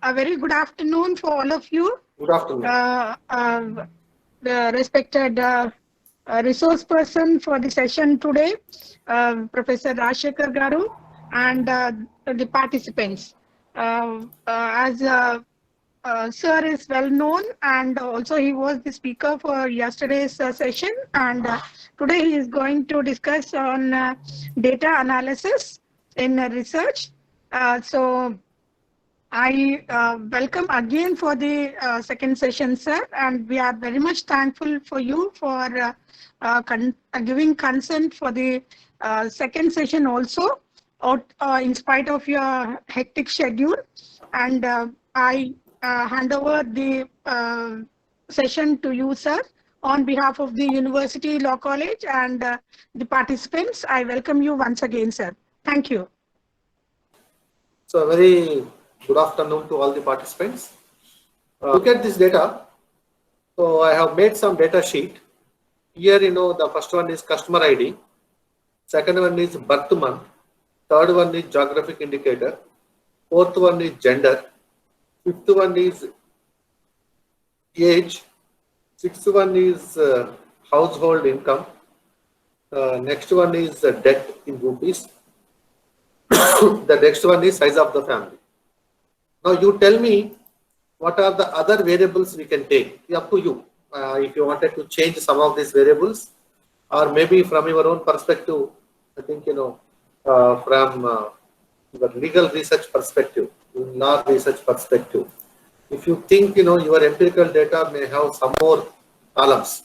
A very good afternoon for all of you. Good afternoon. The respected resource person for the session today, Professor Rajshekhar Garu, and the participants. As Sir is well known, and also he was the speaker for yesterday's session, and today he is going to discuss on data analysis in research. So I welcome again for the second session, sir, and we are very much thankful for you for giving consent for the second session also, in spite of your hectic schedule. And I hand over the session to you, sir. On behalf of the University Law College and the participants, I welcome you once again, sir. Thank you. So, a very good afternoon to all the participants. Look at this data. So, I have made some data sheet. Here, the first one is customer ID. Second one is birth month. Third one is geographic indicator. Fourth one is gender. Fifth one is age. Sixth one is household income. Next one is debt in rupees. The next one is size of the family. Now you tell me what are the other variables we can take. It's up to you. If you wanted to change some of these variables, or maybe from your own perspective, I think from your legal research perspective, law research perspective, if you think your empirical data may have some more columns,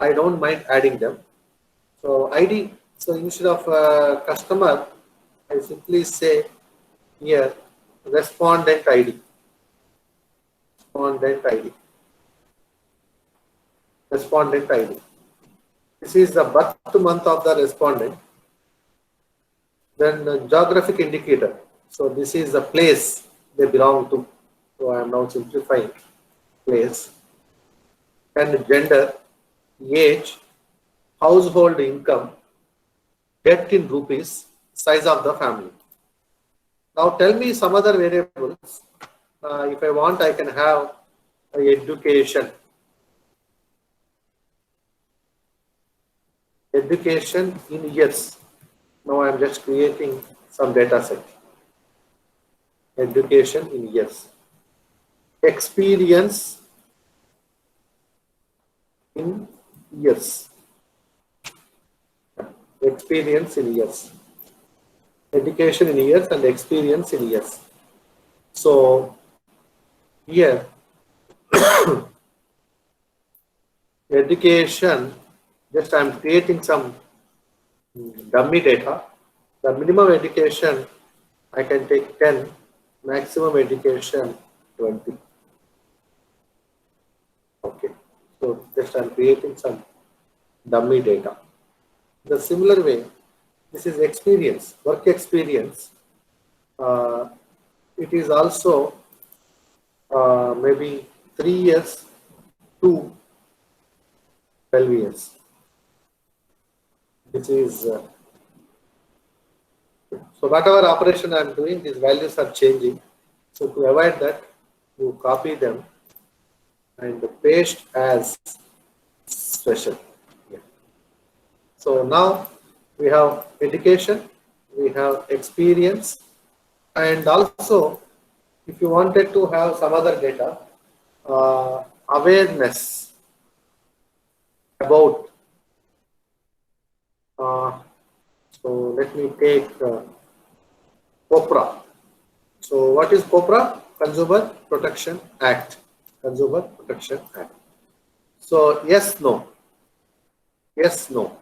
I don't mind adding them. So ID. So instead of customer, I simply say here respondent ID. Respondent ID. Respondent ID. This is the birth month of the respondent. Then geographic indicator. So this is the place they belong to. So I am now simplifying place. And gender, age, household income, debt in rupees, size of the family. Now tell me some other variables. If I want, I can have education. Education in years. Now I am just creating some data set. Education in years. Experience in years. Experience in years. Education in years and experience in years. So here education, just I am creating some dummy data. The minimum education I can take 10, maximum education 20. Okay, so just I am creating some dummy data. The similar way, this is experience, work experience. It is also maybe 3 years to 12 years. This is so whatever operation I am doing, these values are changing. So to avoid that, you copy them and paste as special. Yeah. So now we have education, we have experience, and also if you wanted to have some other data, awareness about, so let me take COPRA. So what is COPRA? Consumer Protection Act. Consumer Protection Act. So yes, no. Yes, no.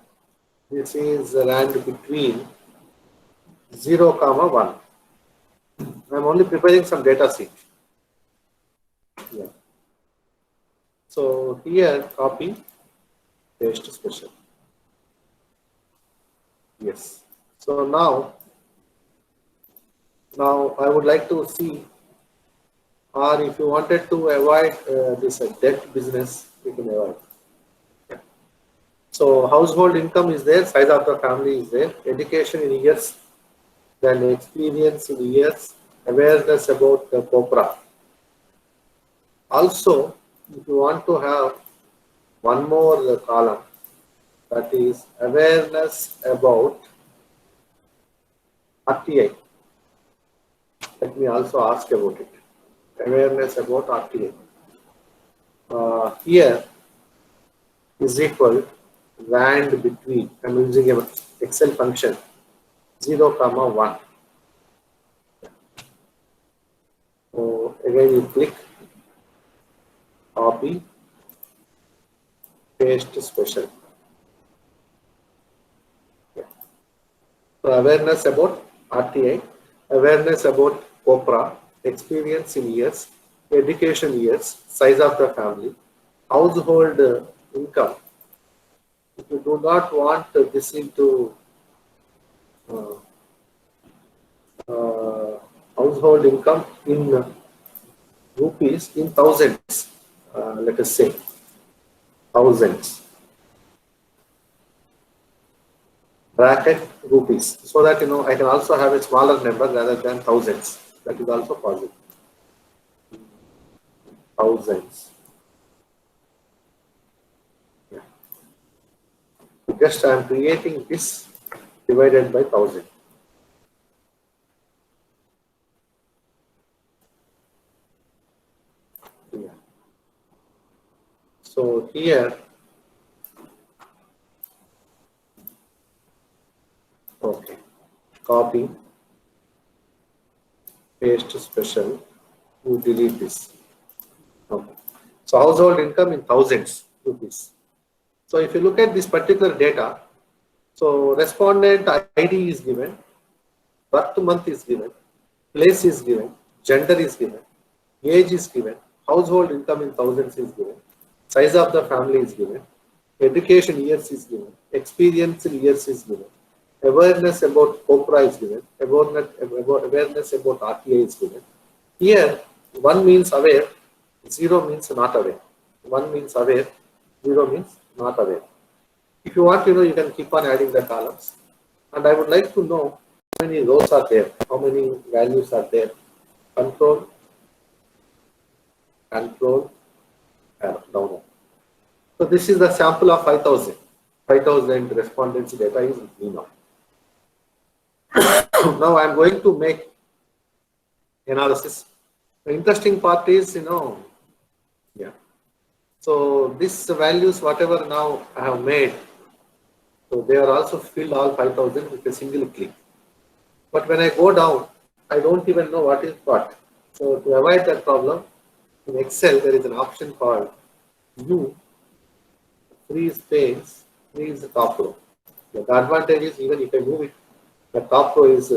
This is land between 0, 1. I am only preparing some data sheet. Yeah. So here copy, paste special. Yes. So now I would like to see, or if you wanted to avoid this debt business, you can avoid. Yeah. So household income is there, size of the family is there, education in years, then experience in years, awareness about the COPRA. Also, if you want to have one more column, that is awareness about RTI. Let me also ask about it. Awareness about RTI. Here is equal rand between. I'm using an Excel function 0, 1. So again you click copy, paste special. Yeah. So awareness about RTI, awareness about COPRA, experience in years, education years, size of the family, household income. If you do not want this into uh, household income in rupees, in thousands, let us say thousands, bracket rupees, so that I can also have a smaller number rather than thousands. That is also possible. Thousands. Yeah. Just I am creating this divided by 1000. Yeah. So here, okay, copy, paste special, you delete this. Okay. So household income in thousands rupees. So if you look at this particular data, so respondent ID is given, birth month is given, place is given, gender is given, age is given, household income in thousands is given, size of the family is given, education years is given, experience in years is given, awareness about COPRA is given, awareness about RTI is given. Here, 1 means aware, 0 means not aware. 1 means aware, 0 means not aware. If you want, you can keep on adding the columns. And I would like to know how many rows are there, how many values are there. Control, down. So this is the sample of 5,000. 5,000 respondents data is with me now. Now I am going to make analysis. The interesting part is, yeah. So these values, whatever now I have made, so they are also filled all 5,000 with a single click. But when I go down, I don't even know what is what. So to avoid that problem, in Excel there is an option called U, freeze panes, freeze top row. The advantage is even if I move it, the top row is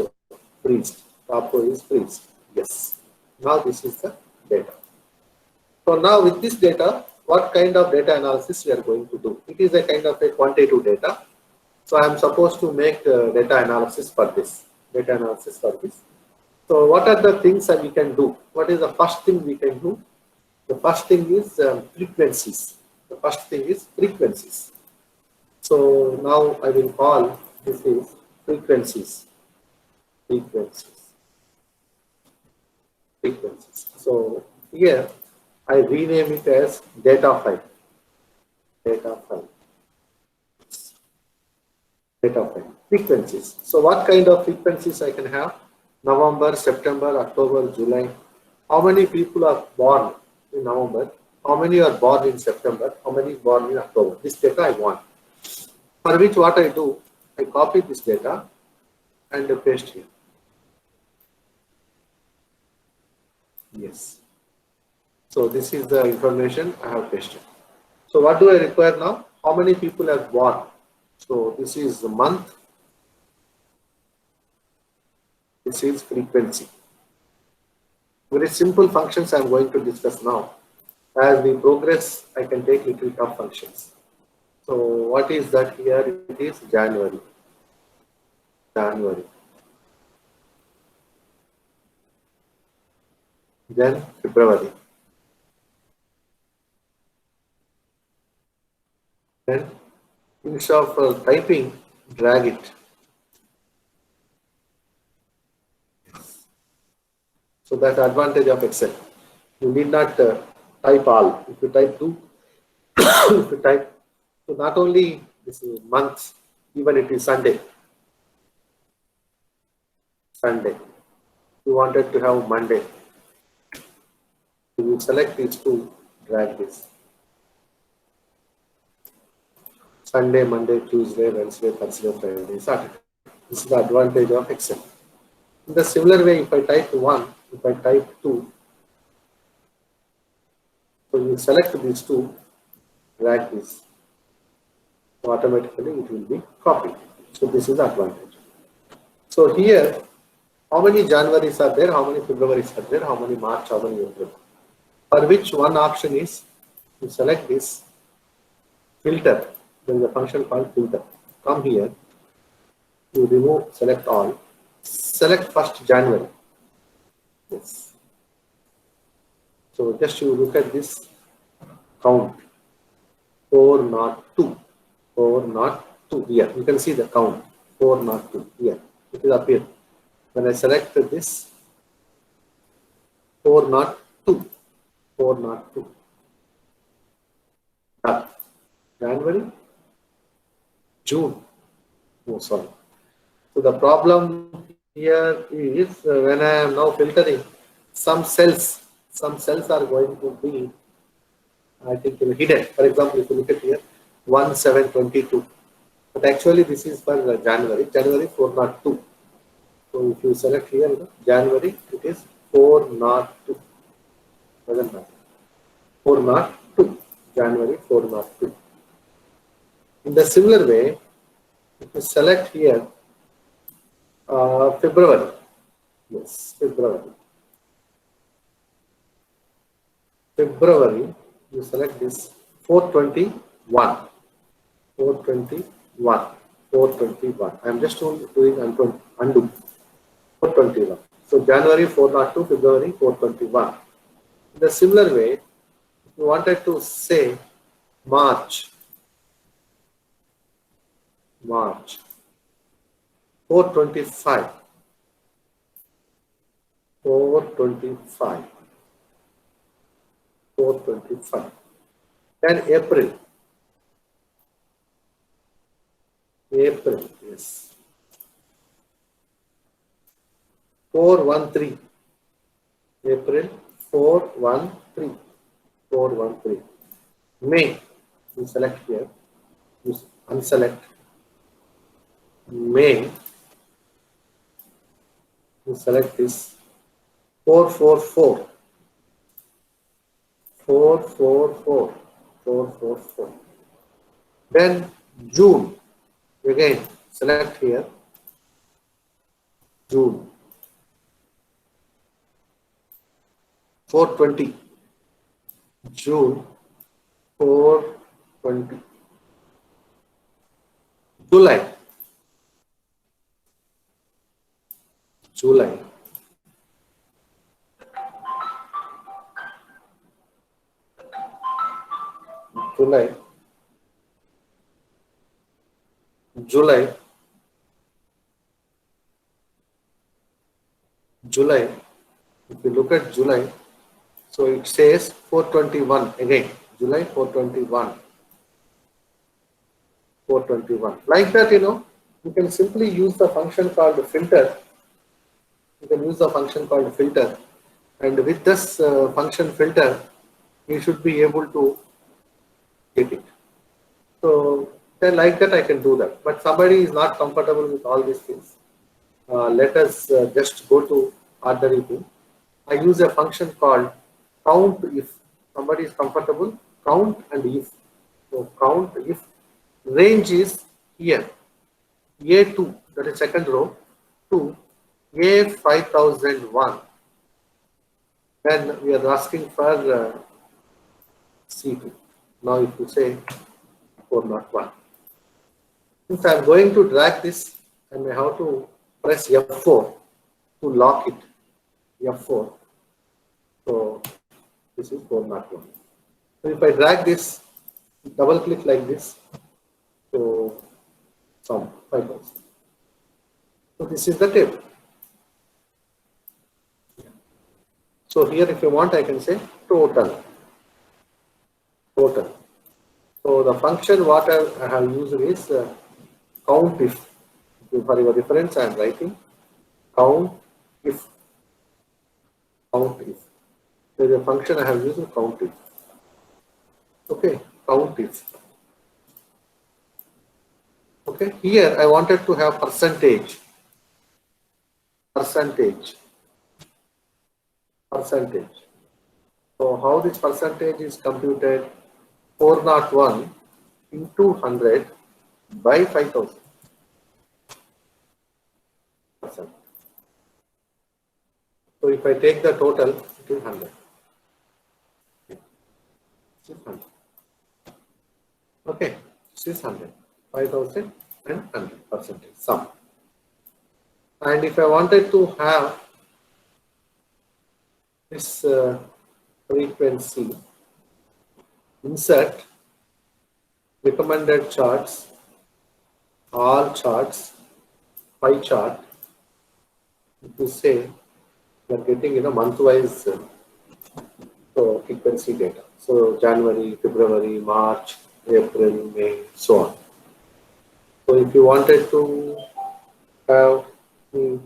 freezed. Top row is freezed. Yes. Now this is the data. So now with this data, what kind of data analysis we are going to do? It is a kind of a quantitative data. So I am supposed to make data analysis for this. So what are the things that we can do? What is the first thing we can do? The first thing is frequencies. The first thing is frequencies. So now I will call this is frequencies. So here I rename it as data file. Frequencies. So what kind of frequencies I can have? November, September, October, July. How many people are born in November? How many are born in September? How many are born in October? This data I want. For which what I do, I copy this data and paste here. Yes. So this is the information I have pasted. So what do I require now? How many people are born? So this is the month. This is frequency. Very simple functions I am going to discuss now. As we progress, I can take little tough functions. So what is that here? It is January. Then February. Then instead of typing, drag it. So that's the advantage of Excel. You need not type all. If you type 2, if you type, so not only this is months, even it is Sunday. Sunday. You wanted to have Monday. So you select these two, drag this. Sunday, Monday, Tuesday, Wednesday, Thursday, Friday, Saturday. This is the advantage of Excel. In the similar way, if I type 1, if I type 2, so you select these two, drag this. So automatically it will be copied. So this is the advantage. So here, how many Januaries are there, how many Februaries are there, how many March, how many April. For which one option is, you select this filter. There is a function called filter. Come here, you remove, select all, select first January. Yes. So just you look at this count, 402, 402 here. You can see the count, 402 here. It will appear. When I select this, 402, 402. Done. January, June. Oh, sorry. So the problem here is when I am now filtering, some cells are going to be, I think, hidden. For example, if you look at here, 1722. But actually, this is for January. January 402. So if you select here, January, it is 402. Doesn't matter. 402. January 402. In the similar way, if you select here, February. Yes, February. February, you select this 421. 421. 421. I am just doing undo. 421. So January 402, February 421. In the similar way, if you wanted to say March. 425. 425. 425. Then April. April, yes. 413. April 413. 413. May. You select here. You unselect. May. You select this. 444. 444. 444. Then June. Again, select here. June. 420. June 420. July. July. July. July. July. If you look at July, so it says 421 again. July 421. 421. Like that, you can simply use the function called filter. You can use the function called filter. And with this function filter, you should be able to get it. So then like that I can do that. But somebody is not comfortable with all these things. Let us just go to ordinary thing. I use a function called count if. Somebody is comfortable, count and if. So count if range is here. A2, that is second row, to A5001. Then we are asking for C2. Now if you say 401. Since I am going to drag this, I may have to press F4 to lock it. F4. So this is 401. So if I drag this, double click like this, so some 5,000. So this is the table. So here if you want I can say total. total. So the function what I have used is count if. For your reference, I am writing count if. Count if. There is a function I have used count if. Okay, count if. Okay, here I wanted to have percentage. Percentage. Percentage. So how this percentage is computed? 401 into 100 by 5000 percent. So if I take the total, it is 100. It is 100. Okay, this is 100. 5000 and 100 percentage sum. And if I wanted to have this frequency, insert recommended charts, all charts, pie chart. If you say you are getting month-wise frequency data. So January, February, March, April, May, so on. So if you wanted to have the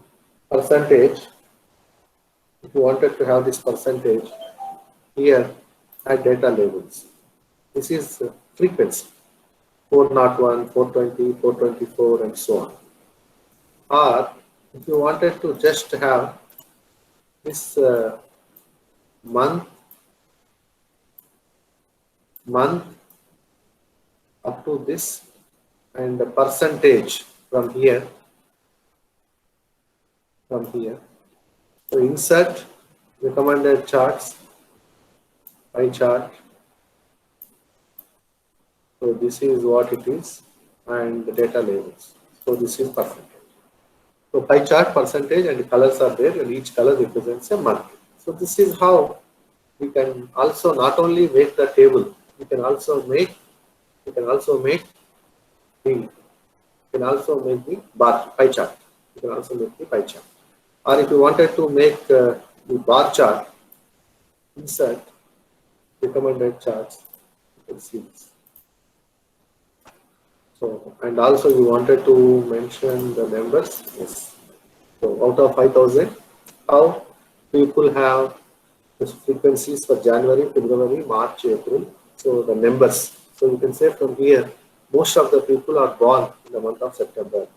percentage, if you wanted to have this percentage, here add data labels. This is frequency, 401, 420, 424 and so on. Or if you wanted to just have this month up to this and the percentage from here. So insert recommended charts, pie chart. So this is what it is, and the data labels. So this is percentage. So pie chart, percentage, and the colors are there, and each color represents a month. So this is how we can also not only make the table, we can also make the pie chart. You can also make the pie chart. Or if you wanted to make the bar chart, insert recommended charts, you can see this. So, and also you wanted to mention the numbers. Yes. So out of 5000, how people have the frequencies for January, February, March, April. So the numbers. So you can say from here, most of the people are born in the month of September.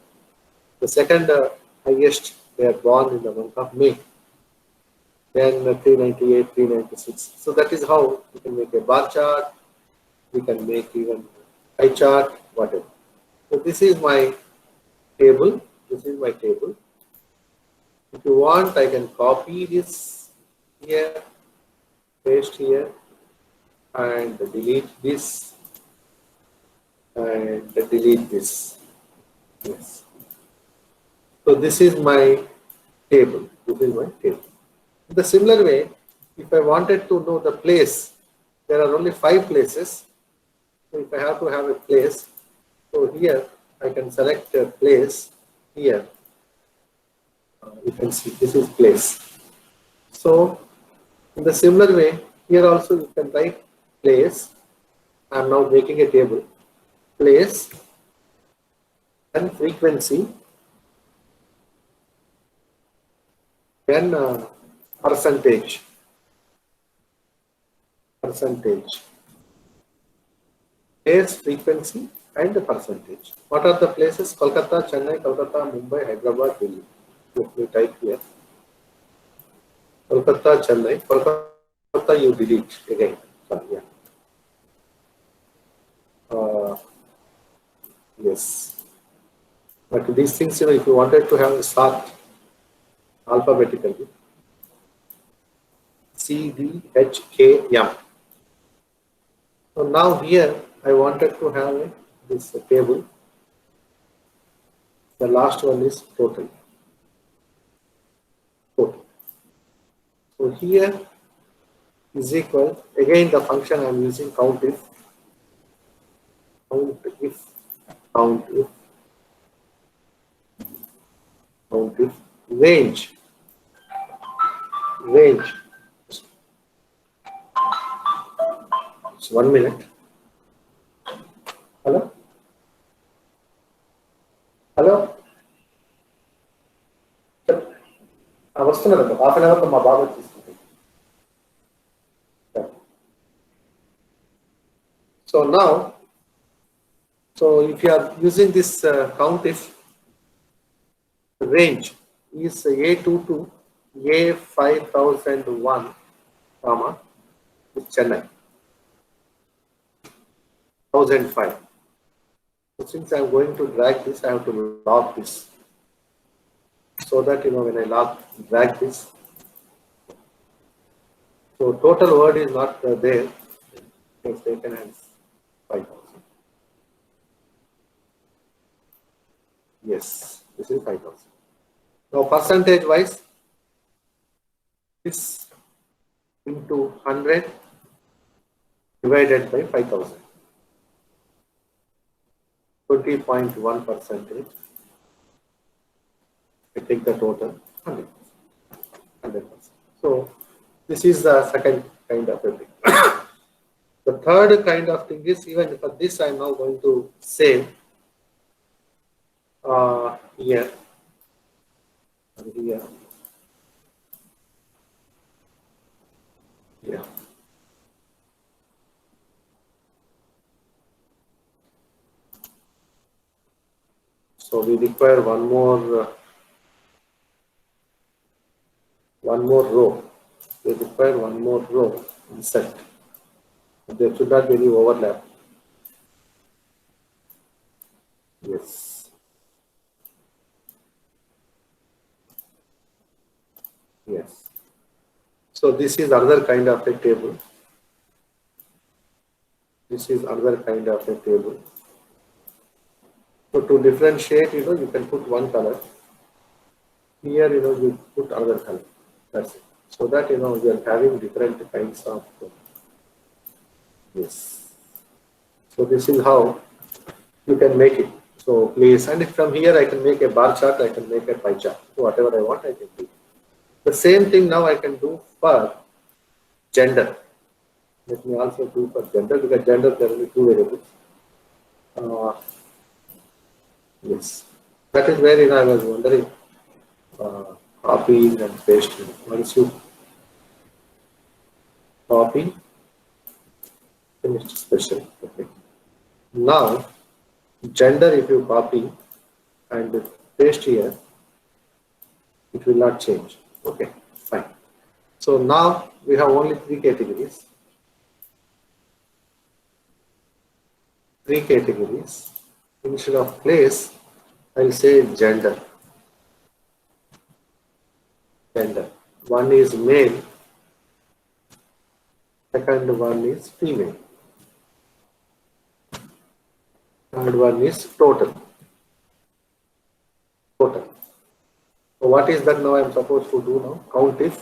The second highest, they are born in the month of May. Then 398, 396. So that is how you can make a bar chart. We can make even pie chart, whatever. So this is my table. If you want, I can copy this here, paste here, and delete this, and delete this. Yes. So this is my table. In the similar way, if I wanted to know the place, there are only 5 places. So if I have to have a place, so here I can select a place here. You can see this is place. So in the similar way, here also you can write place. I am now making a table. Place and frequency, then percentage. Place, frequency, and the percentage. What are the places? Kolkata, Chennai, Kolkata, Mumbai, Hyderabad, Delhi. Let me type here. Kolkata, Chennai. Kolkata you delete again. Sorry, yeah. Yes. But these things, if you wanted to have a sort alphabetically, C, D, H, K, M. So now here I wanted to have this table. The last one is total. So here is equal, again the function I am using count if, range. Just 1 minute. Hello? Hello? వస్తున్నదండి half an అవర్లో మా బాబు తీసుకుంటాం. So now, so if you are using this count if range is A2 to A5001, comma, is Chennai, 1005. So since I am going to drag this, I have to log this. So that, you know, when I drag this, so total word is not there, it's taken as 5,000. Yes, this is 5,000. Now percentage wise, this into 100 divided by 5,000, 20.1%. I take the total 100%. So this is the second kind of a thing. The third kind of thing is, even for this I am now going to save here and here. Yeah. So we require one more row. We require one more row insert. There should not be any overlap. Yes. Yes. So this is another kind of a table. This is another kind of a table. So to differentiate, you know, you can put one color. Here, you know, you put another color. That's it. So that, you know, you are having different kinds of yes. So this is how you can make it. So please, and from here I can make a bar chart, I can make a pie chart. So whatever I want, I can do. The same thing now I can do for gender. Let me also do for gender, because gender there will be two variables. Yes, that is where, you know, I was wondering, copying and pasting. Once you copy, finished special. Okay. Now, gender, if you copy and paste here, it will not change. Okay, fine. So now we have only three categories. Instead of place, I'll say gender. One is male, second one is female, third one is total. So what is that now I am supposed to do now? Count if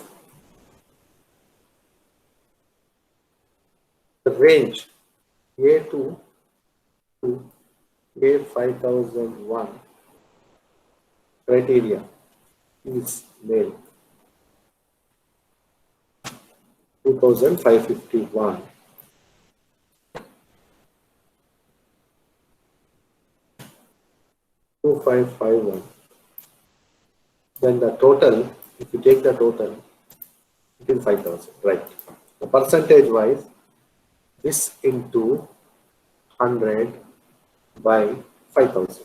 the range A2 to A5001 criteria is male, 2551. Then the total, if you take the total, it is 5,000, right? The percentage wise, this into 100 by 5,000.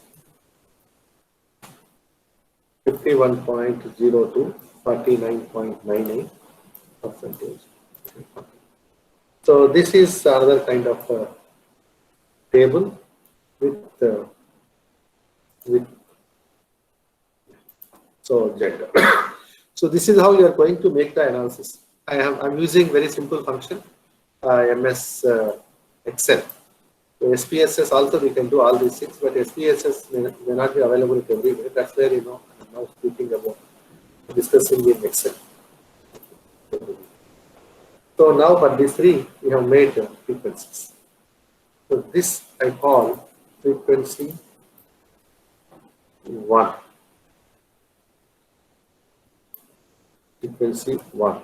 51.02, 49.98%. So this is another kind of table with so gender. So this is how you are going to make the analysis. I'm using very simple function, MS Excel. So SPSS also we can do all these things, but SPSS may not be available everywhere. That's where, you know, I'm now speaking about discussing in Excel. So now for these three, we have made frequencies. So this I call frequency 1. Frequency 1.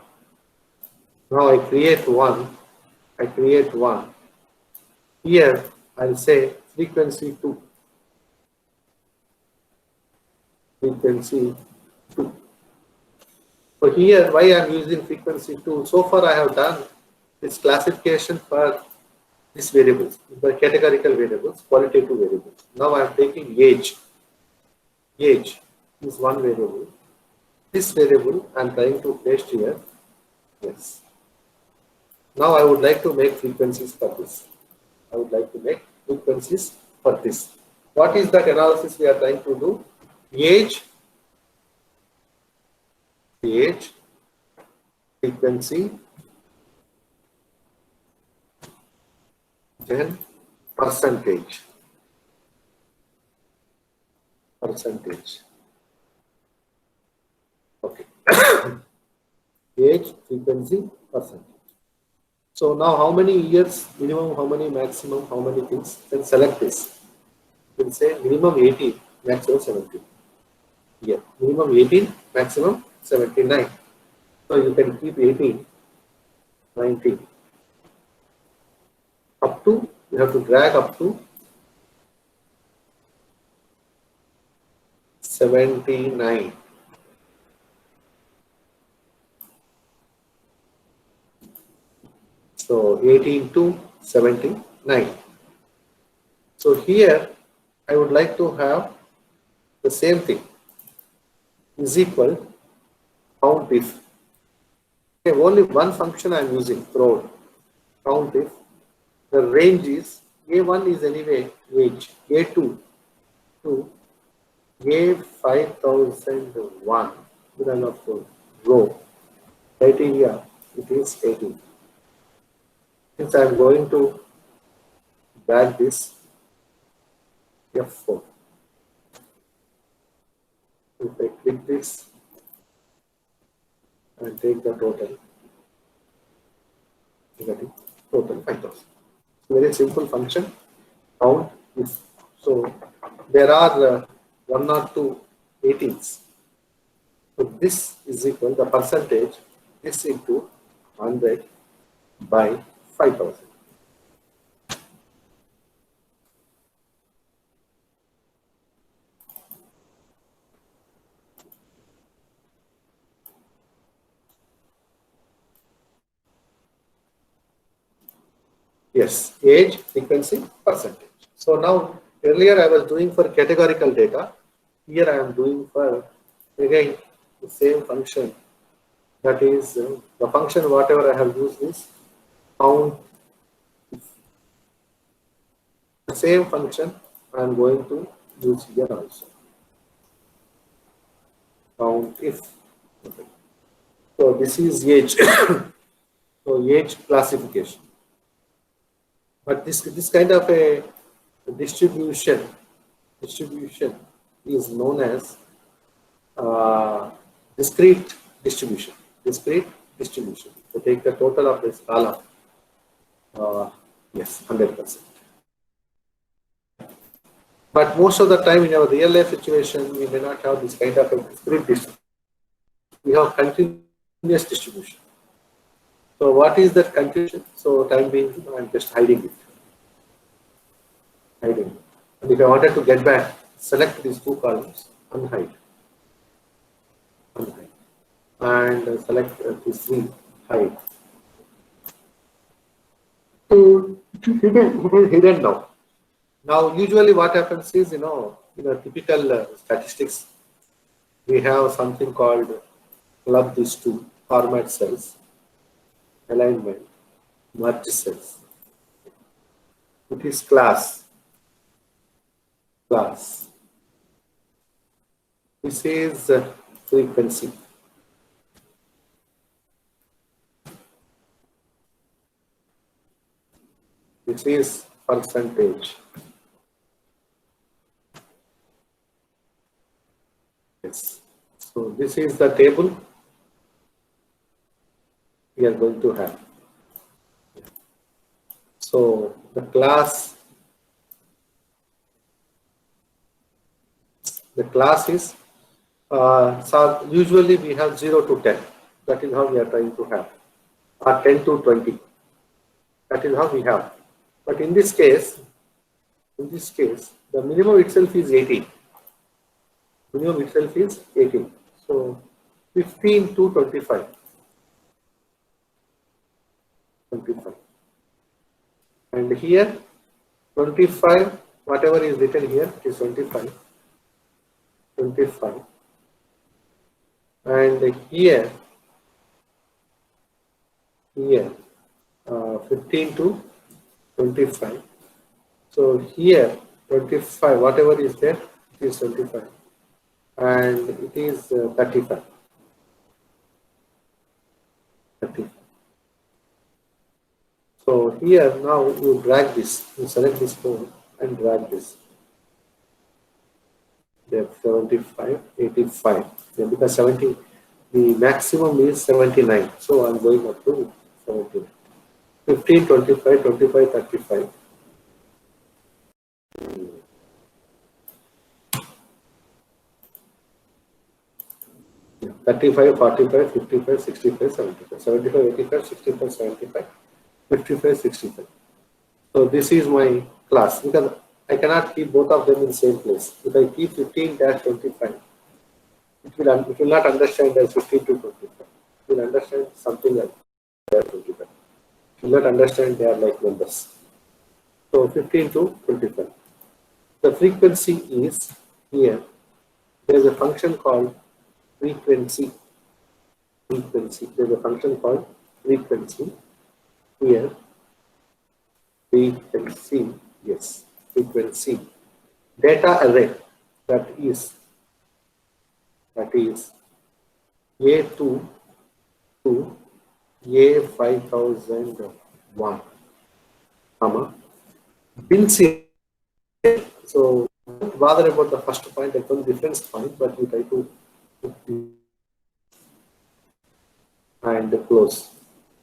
Now I create one Here I'll say frequency 2. Frequency 2. So here, why I'm using frequency 2? So far I have done this classification for these variables, the categorical variables, qualitative variables. Now I am taking age. Age is one variable. This variable I am trying to place here. Yes. Now I would like to make frequencies for this. I would like to make frequencies for this. What is that analysis we are trying to do? Age, frequency, then percentage. Okay. Age, frequency, percentage. So now how many years minimum, how many maximum, how many things? Then select this. You will say minimum 18, maximum 17. Yeah, minimum 18, maximum 79. So you can keep 18, 19. Up to, you have to drag up to 79. So 18 to 79. So here I would like to have the same thing is equal count if. Okay, only one function I am using throughout. Count if the range is A1 is anyway age, A2 to A5001 run of row criteria, it is 18. Since I am going to drag this F4. If I click this and take the total, total 5000. Very simple function. Count if. So there are 1 or 2 18s. So this is equal the percentage this into 100 by 5000. Yes, age, frequency, percentage. So now earlier I was doing for categorical data. Here I am doing for again the same function. That is the function whatever I have used is count. The same function I am going to use here also. Count if. Okay. So this is age. So age classification. But this kind of a distribution is known as discrete distribution. Discrete distribution. So take the total of this column. Yes, 100%. But most of the time in our real life situation, we may not have this kind of a discrete distribution. We have continuous distribution. So what is that continuation? So time being, I'm just hiding it. And if I wanted to get back, select these two columns, unhide. And select these three, hide. So hidden now. Now, usually what happens is, in a typical statistics, we have something called club these two, format cells, alignment, merge cells. It is class. This is frequency. This is percentage. Yes. So this is the table we are going to have. So the class is so usually we have 0 to 10. That is how we are trying to have, or 10 to 20. That is how we have. But in this case, the minimum itself is 18. Minimum itself is 18. So 15 to 25. 25. And here 25, whatever is written here is 25. 25. And here 15 to 25. So here 25, whatever is there, it is 25. And it is 35. 35. So here now you drag this, you select this code and drag this. They have 75, 85. Then because 70, the maximum is 79. So I'm going up to 79. 15, 25, 25, 35. 35, 45, 55, 65, 75, 75, 85, 65, 75, 55, 65. So this is my class because I cannot keep both of them in same place. If I keep 15-25, it will not understand as 15 to 25. It will understand something like 25. It will not understand they are like numbers. So 15 to 25. The frequency is here. There is a function called frequency. Frequency. There is a function called frequency. Here, frequency. Yes, frequency. Data array. That is A2 to A5001, comma, bin serial. So don't bother about the first point, that's one difference point, but you try to and close.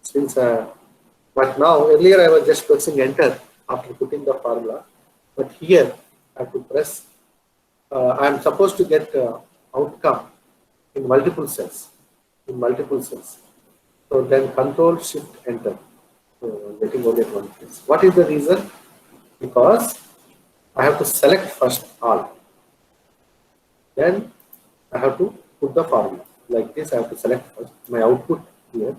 Since but now earlier I was just pressing enter after putting the formula, but here I have to press. I am supposed to get outcome in multiple cells. So then Control Shift Enter. So getting only at one place. What is the reason? Because I have to select first all. Then I have to put the formula. Like this, I have to select first my output here.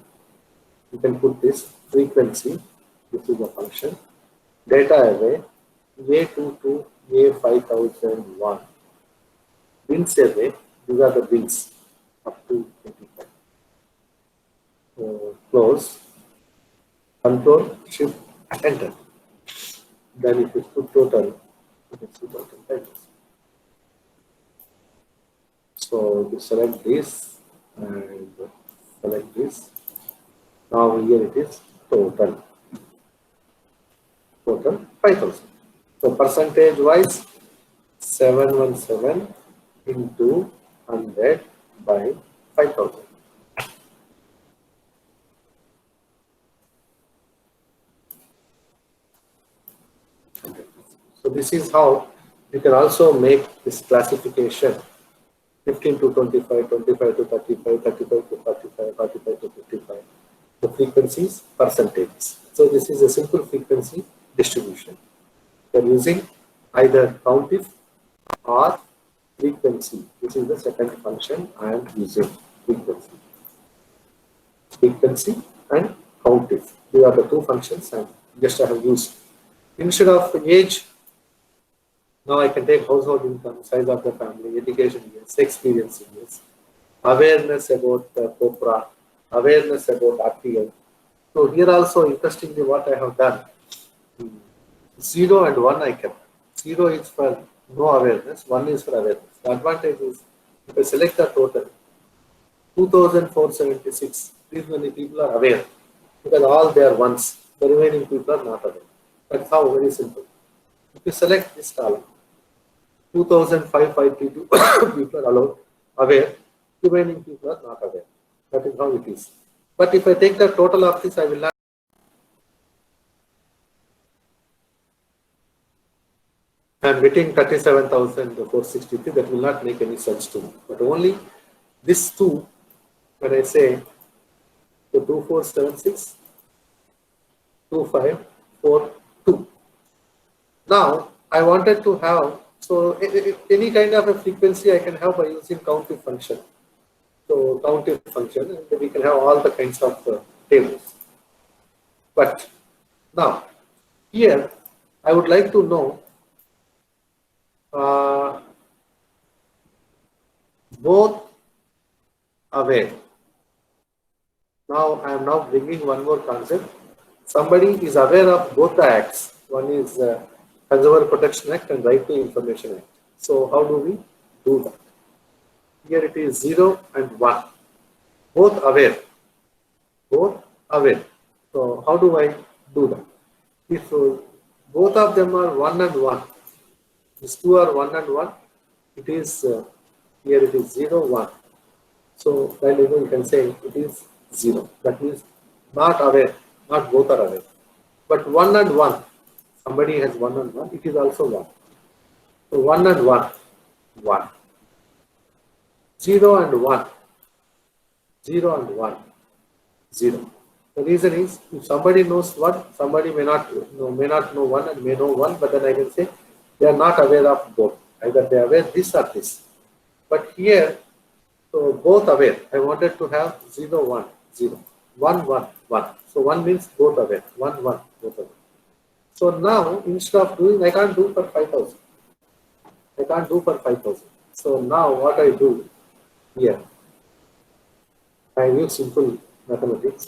You can put this frequency. This is the function. Data array A2 to A5001. Bins array. These are the bins up to 25. Close. Control Shift Enter. Then if you put total, you can see total values. So you select this and select this. Now here it is total. Total 5,000. So percentage wise 717 into 100 by 5,000. So this is how you can also make this classification 15 to 25, 25 to 35, 35 to 45, 45 to 55. The frequencies, percentages. So this is a simple frequency distribution. We are using either countif or frequency. This is the second function I am using, frequency. Frequency and countif. These are the two functions I have used. Instead of age, now I can take household income, size of the family, education years, experience years, awareness about COPRA, awareness about RTL. So here also, interestingly, what I have done, 0 and 1 I kept. 0 is for no awareness, 1 is for awareness. The advantage is, if I select the total, 2,476, these many people are aware, because all they are ones, the remaining people are not aware. That's how, very simple. If you select this column, 2,552 people are aware, remaining people are not aware. That is how it is. But if I take the total of this, I will not. I am getting 37,463. That will not make any sense to me. But only this two, when I say the 2476, 2542, 2. Now I wanted to have, so any kind of a frequency I can have by using countif function. So countif function, and we can have all the kinds of tables. But now here I would like to know both aware. Now I am now bringing one more concept. Somebody is aware of both the acts. One is Consumer Protection Act and Right to Information Act. So how do we do that? Here it is 0 and 1. Both aware. Both aware. So how do I do that? If both of them are 1 and 1, these two are 1 and 1, it is here it is 0, 1. So then you can say it is 0. That means not aware, not both are aware. But 1 and 1, somebody has 1 and 1, it is also 1. So 1 and 1, 1. 0 and 1, 0 and 1, 0. The reason is, if somebody knows 1, somebody may not know 1 and may know 1, but then I can say they are not aware of both. Either they are aware this or this. But here, so both aware. I wanted to have 0, 1, 0. 1, 1, 1. So 1 means both aware. 1, 1, both aware. So now, instead of doing, I can't do for 5,000. I can't do for 5,000. So now what I do here, I use simple mathematics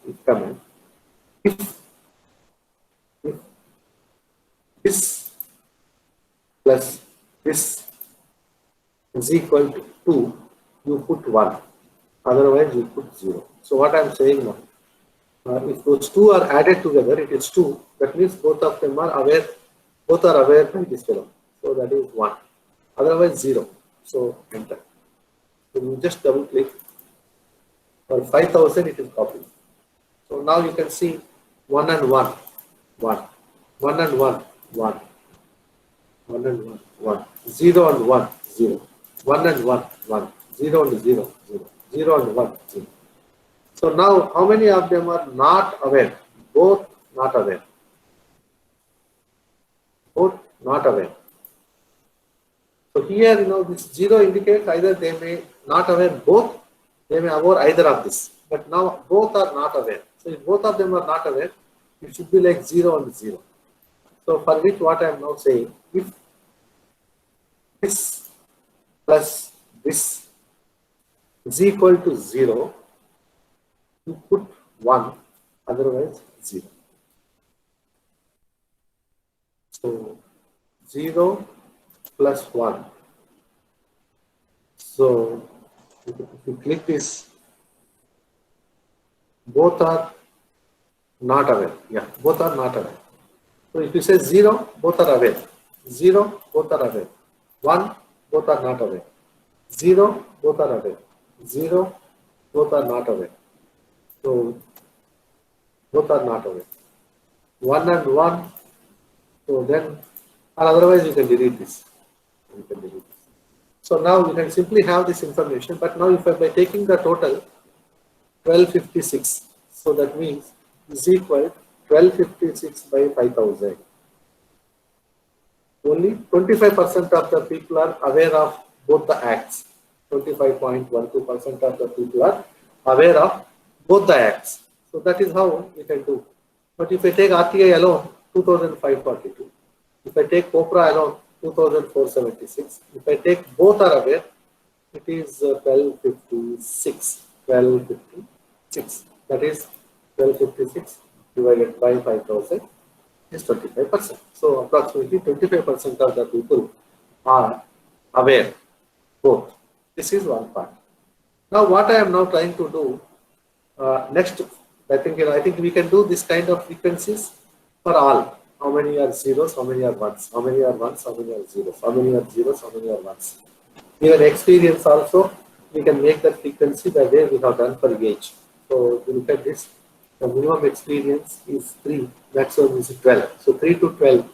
if command. If this plus this is equal to 2, you put 1. Otherwise, you put 0. So what I am saying now, if those two are added together, it is 2. That means both of them are aware. Both are aware by this fellow. So that is 1. Otherwise, 0. So enter. So you just double click. For 5,000, it is copied. So now you can see 1 and 1, 1. 1 and 1, 1. 1 and 1, 1. 0 and 1, 0. 1 and 1, 1. 0 and 0, 0. 0 and 1, 0. So now, how many of them are not aware? Both not aware. Both not aware. So here, this 0 indicates either they may not aware both, they may aware either of this. But now both are not aware. So if both of them are not aware, it should be like 0 and 0. So for which what I am now saying, if this plus this is equal to 0, you put 1, otherwise 0. So 0 plus 1. So if you click this, both are not aware. Yeah, both are not aware. So if you say 0, both are aware. 0, both are aware. 1, both are not aware. 0, both are aware. 0, both are not aware. So both are not aware. 1 and 1. So then, or otherwise you can delete this. You can delete this. So now you can simply have this information. But now if I by taking the total 1256, so that means is equal 1256 by 5,000. Only 25% of the people are aware of both the acts. 25.12% of the people are aware of both the acts. So that is how we can do. But if I take RTI alone, 2542. If I take COPRA alone, 2476. If I take both are aware, it is 1256. 1256. That is 1256 divided by 5,000 is 25%. So approximately 25% of the people are aware both. This is one part. Now what I am now trying to do next, I think we can do this kind of frequencies for all. How many are zeros? How many are ones? How many are ones? How many are zeros? How many are zeros? How many are ones? Even experience also, we can make that frequency the way we have done for gauge. So if you look at this, the minimum experience is 3, maximum is 12. So 3 to 12.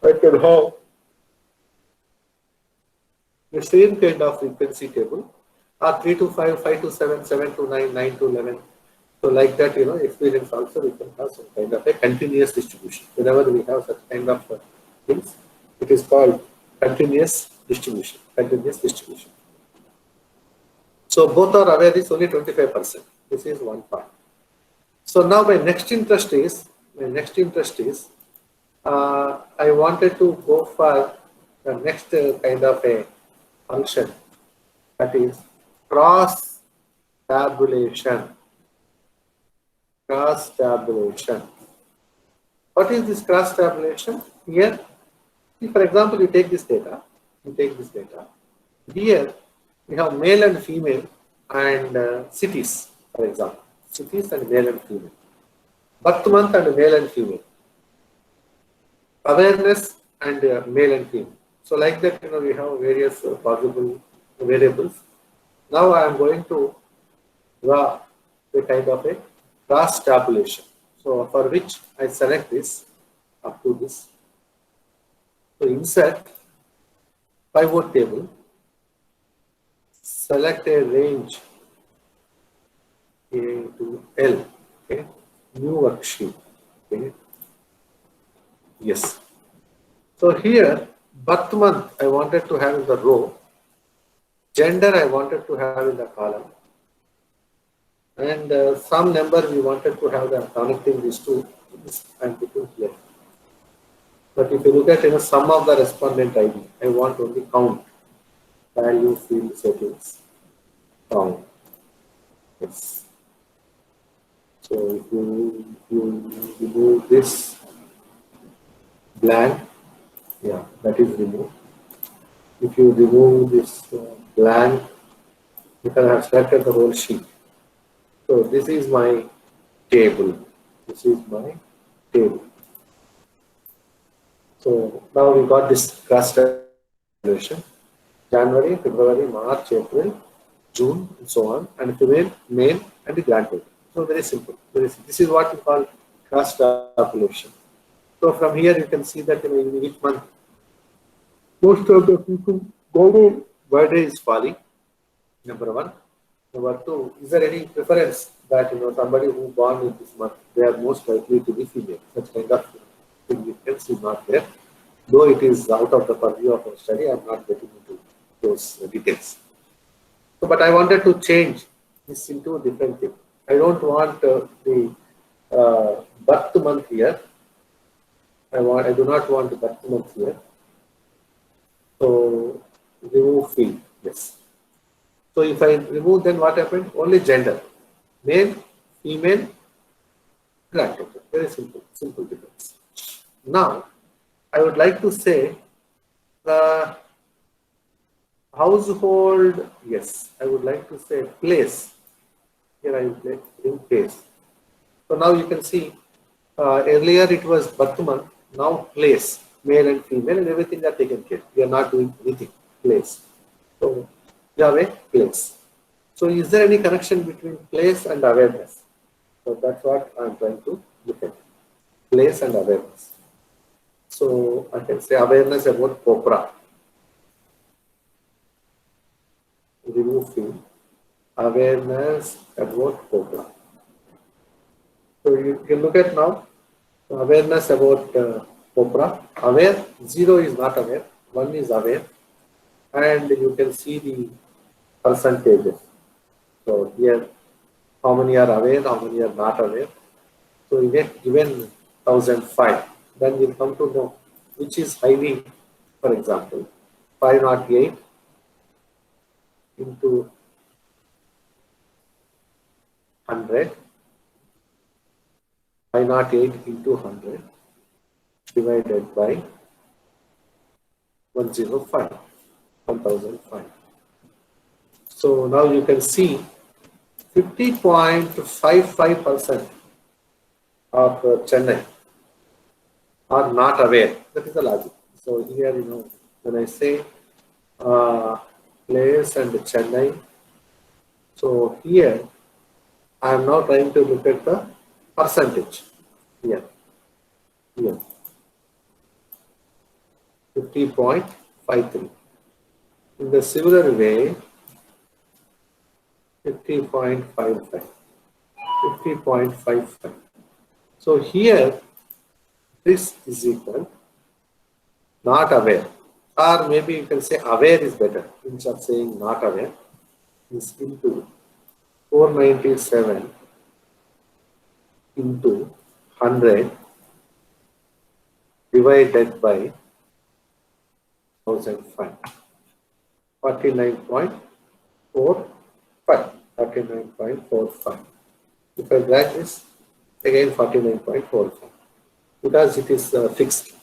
I can have the same kind of frequency table, or 3 to 5, 5 to 7, 7 to 9, 9 to 11, So like that, experience also we can have some kind of a continuous distribution. Whenever we have such kind of things, it is called continuous distribution. Continuous distribution. So both are aware is only 25%. This is one part. So now my next interest is I wanted to go for the next kind of a function, that is cross tabulation. Cross tabulation. What is this cross tabulation? Here, for example, you take this data. Here we have male and female and cities, for example, cities and male and female. Birth month and male and female. Awareness and male and female. So like that, we have various possible variables. Now I am going to draw the kind of a cross tabulation. So for which I select this up to this. So insert pivot table, select a range A to L, okay, new worksheet, okay. Yes. So here, birth month I wanted to have in the row, gender I wanted to have in the column, and some number we wanted to have the connecting these two. I'm putting here. But if you look at sum of the respondent ID, I want only count, value, field settings, count. Yes. So if you remove this blank, yeah, that is removed. If you remove this blank, because I have selected the whole sheet. So this is my table. So now we got this cross tabulation: January, February, March, April, June, and so on, and female, male, and the grand total. So very simple. This is what we call cross tabulation. So from here you can see that in each month, most of the people birthday is falling. Number one. Number two, is there any preference that somebody who born in this month, they are most likely to be female? Such kind of significance is not there. Though it is out of the purview of our study, I am not getting into those details. So, but I wanted to change this into a different thing. I don't want the birth month here. I do not want the birth month here. So remove field. Yes. So if I remove, then what happened? Only gender, male, female, grand total. Very simple difference. Now, I would like to say the household. Yes, I would like to say place. Here I will bring place. So now you can see earlier it was birth month. Now place, male and female, and everything are taken care. We are not doing anything. Place. So you have a place. So is there any connection between place and awareness? So that's what I'm trying to look at. Place and awareness. So I can say awareness about copra. Remove field. Awareness about copra. So you can look at now awareness about copra. Aware, 0 is not aware, 1 is aware, and you can see the percentages. So here, how many are aware, how many are not aware. So given 1005, then we'll come to know which is highly, for example, 508 into 100, 508 into 100 divided by 105, 1005. So now you can see 50.55% of Chennai are not aware. That is the logic. So here, when I say place and Chennai, so here I am now trying to look at the percentage. Here. 50.53. In the similar way, 50.55. 50.55. So here this is equal not aware, or maybe you can say aware is better instead of saying not aware, is into 497 into 100 divided by 1005. 49.45. 49.45. If I drag this, again 49.45, because it is fixed.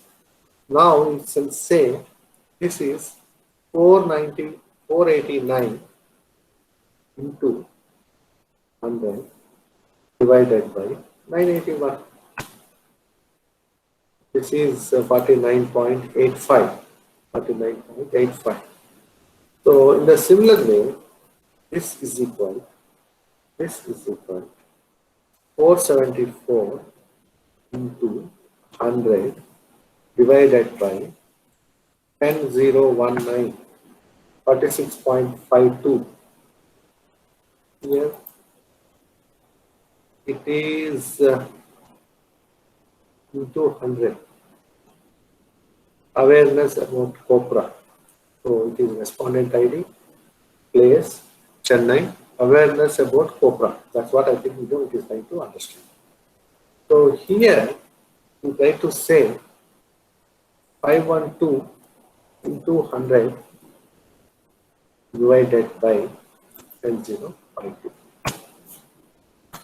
Now you can say this is 489 into 100 divided by 981. This is 49.85. 49.85. So in the similar way, this is equal 474 into 100 divided by 10019, 46.52. Here it is into 100. Awareness about COPRA. So it is respondent ID, place, Chennai, awareness about COPRA. That's what I think it is trying to understand. So here we try to say 512 into 100 divided by 10052.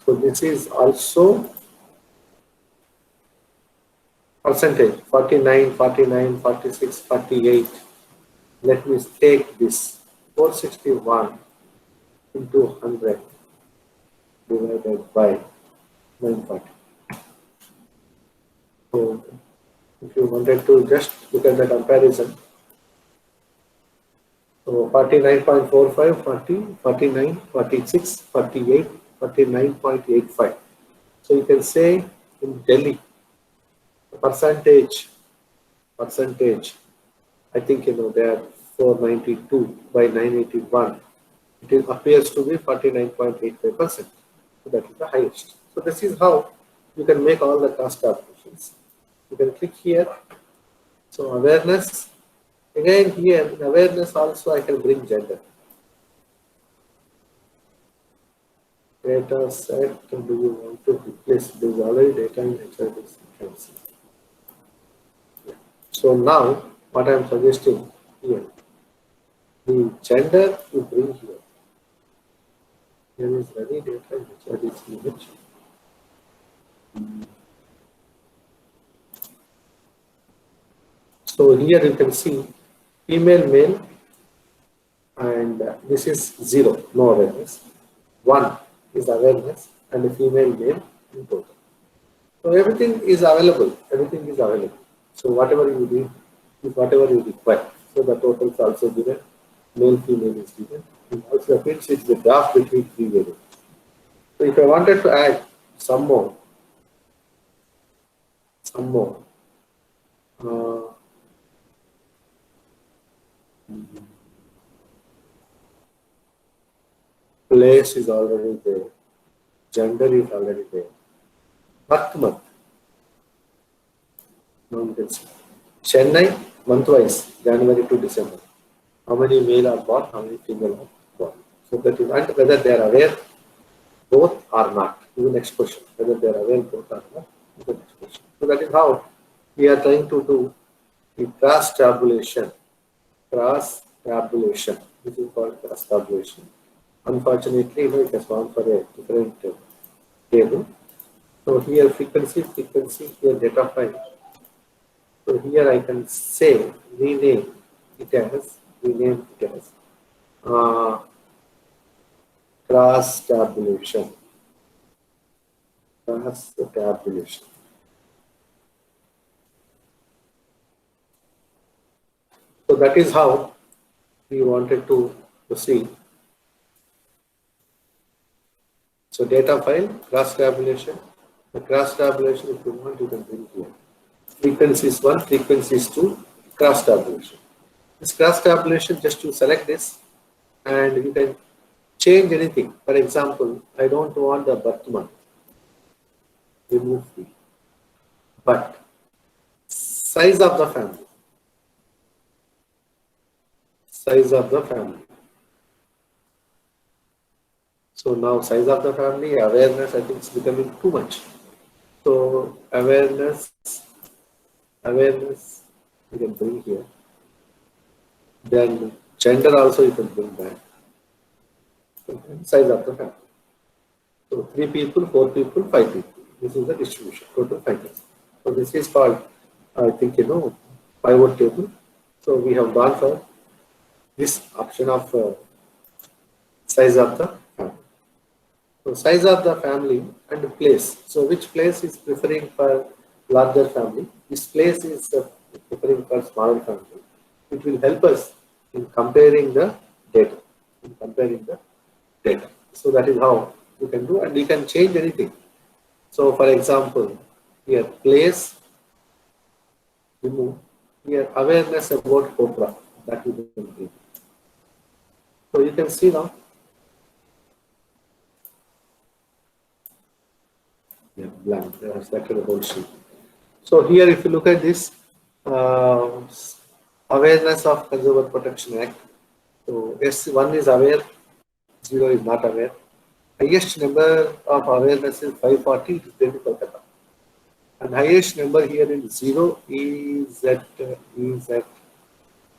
So this is also percentage 49, 49, 46, 48. Let me take this 461 into 100 divided by 940. So if you wanted to just look at the comparison, so 49.45, 40, 49, 46, 48, 49.85. So you can say in Delhi, the percentage, I think they are 492 by 981. It appears to be 49.85%. So that is the highest. So this is how you can make all the cost calculations. You can click here. So awareness. Again here in awareness also I can bring gender. Data set, do you want to replace? There is already data in HRDC. So now what I am suggesting here, the gender you bring here. There is ready data in HRDC image. So here you can see female, male, and this is 0, no awareness. 1 is awareness, and the female, male in total. So everything is available. So whatever you need is whatever you require. So the total is also given. Male, female is given. And also the fields is the graph between 3 variables. So if I wanted to add some more, place is already there, gender is already there, birth month. Now you can see Chennai month wise, January to December. How many male are born, how many female are born. So that is, and whether they are aware both or not. Is the next question. Whether they are aware both or not is the next question. So that is how we are trying to do the cross tabulation. This is called cross tabulation. Unfortunately, it has gone for a different table. So here frequency, here data file. So here I can say rename it as cross tabulation. So that is how we wanted to proceed. So data file, cross tabulation. The cross tabulation, if you want, you can bring here. Frequency is 1, frequency is 2, cross tabulation. This cross tabulation, just to select this, and you can change anything. For example, I don't want the birth month. remove 3. But size of the family. Size of the family. So now size of the family, awareness, I think it's becoming too much. So awareness, you can bring here. Then gender also you can bring back. Size of the family. So 3 people, 4 people, 5 people. This is the distribution, total 5 people. So this is called, I think, pivot table. So we have gone for this option of size of the family. So size of the family and place. So which place is preferring for larger family? This place is preferring for smaller family. It will help us in comparing the data. So that is how you can do, and you can change anything. So for example, here place, remove, here awareness about cobra, that you can bring. So you can see now. Yeah, blank. They have selected the whole sheet. So here, if you look at this, awareness of Consumer Protection Act. So yes, 1 is aware, 0 is not aware. Highest number of awareness is 540, it is Delhi, Kolkata. And highest number here in 0 is at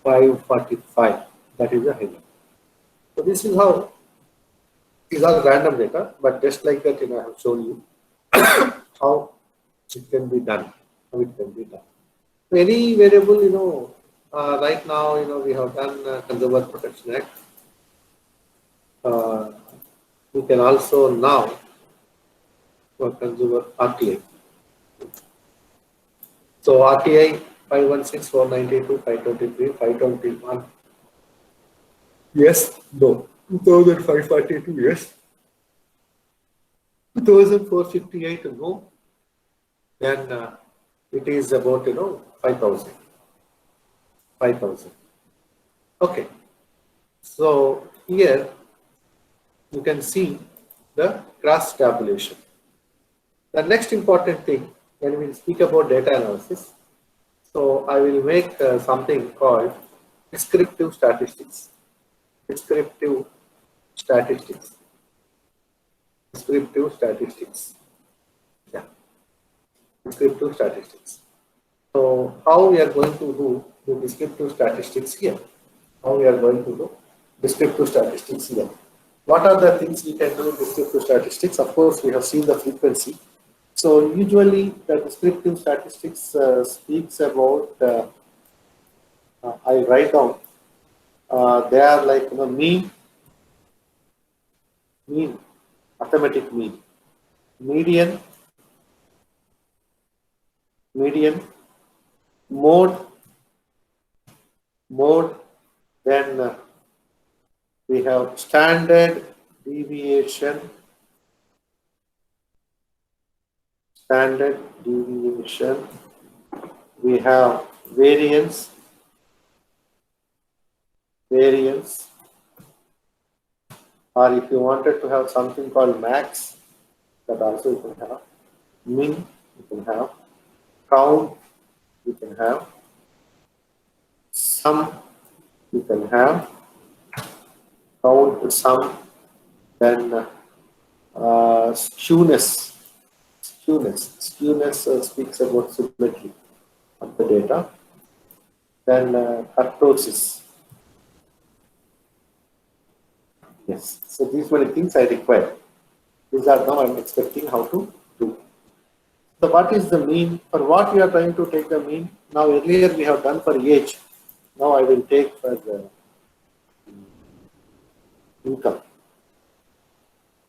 545. That is the highest. So this is how, these are random data, but just like that, I have shown you how it can be done. Any variable, right now, we have done Consumer Protection Act. We can also now for consumer RTI. So RTI 516, 492, 523, 521. Yes, no. 2542, yes. 2458, no. Then it is about 5,000. 5,000. Okay. So here you can see the cross tabulation. The next important thing when we speak about data analysis, so I will make something called descriptive statistics. Descriptive statistics. Yeah. Descriptive statistics. So how we are going to do the descriptive statistics here? What are the things we can do in descriptive statistics? Of course, we have seen the frequency. So usually the descriptive statistics speaks about, I write down, they are like mean, arithmetic mean, median, mode, then we have standard deviation, we have variance, or if you wanted to have something called max, that also you can have, min, you can have, count, you can have, sum, you can have, count, sum, then skewness. Skewness speaks about symmetry of the data. Then kurtosis. Yes, so these many things I require. These are now I'm expecting how to do. So what is the mean? For what we are trying to take the mean? Now earlier we have done for age. Now I will take for the income.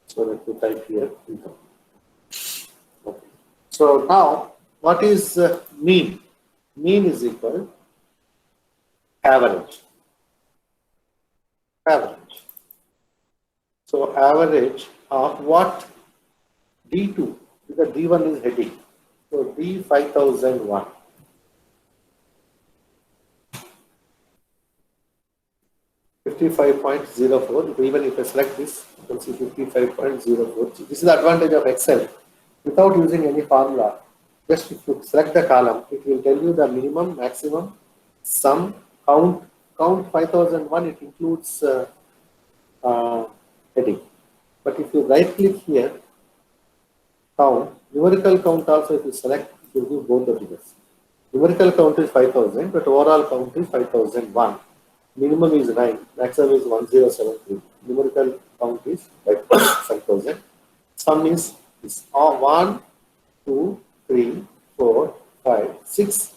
So let me type here income. Okay. So now what is mean? Mean is equal average. So average of what? D2, because D1 is heading. So D 5001. $55.04. Even if I select this, you can see 55.04. This is the advantage of Excel. without using any formula. Just if you select the column, it will tell you the minimum, maximum, sum, count. Count 5001, it includes heading. But if you right click here, count, numerical count also if you select, it will give both the figures. Numerical count is 5000, but overall count is 5001. Minimum is 9, maximum is 1073. Numerical count is 5000. Sum is 1, 2, 3, 4, 5, 6.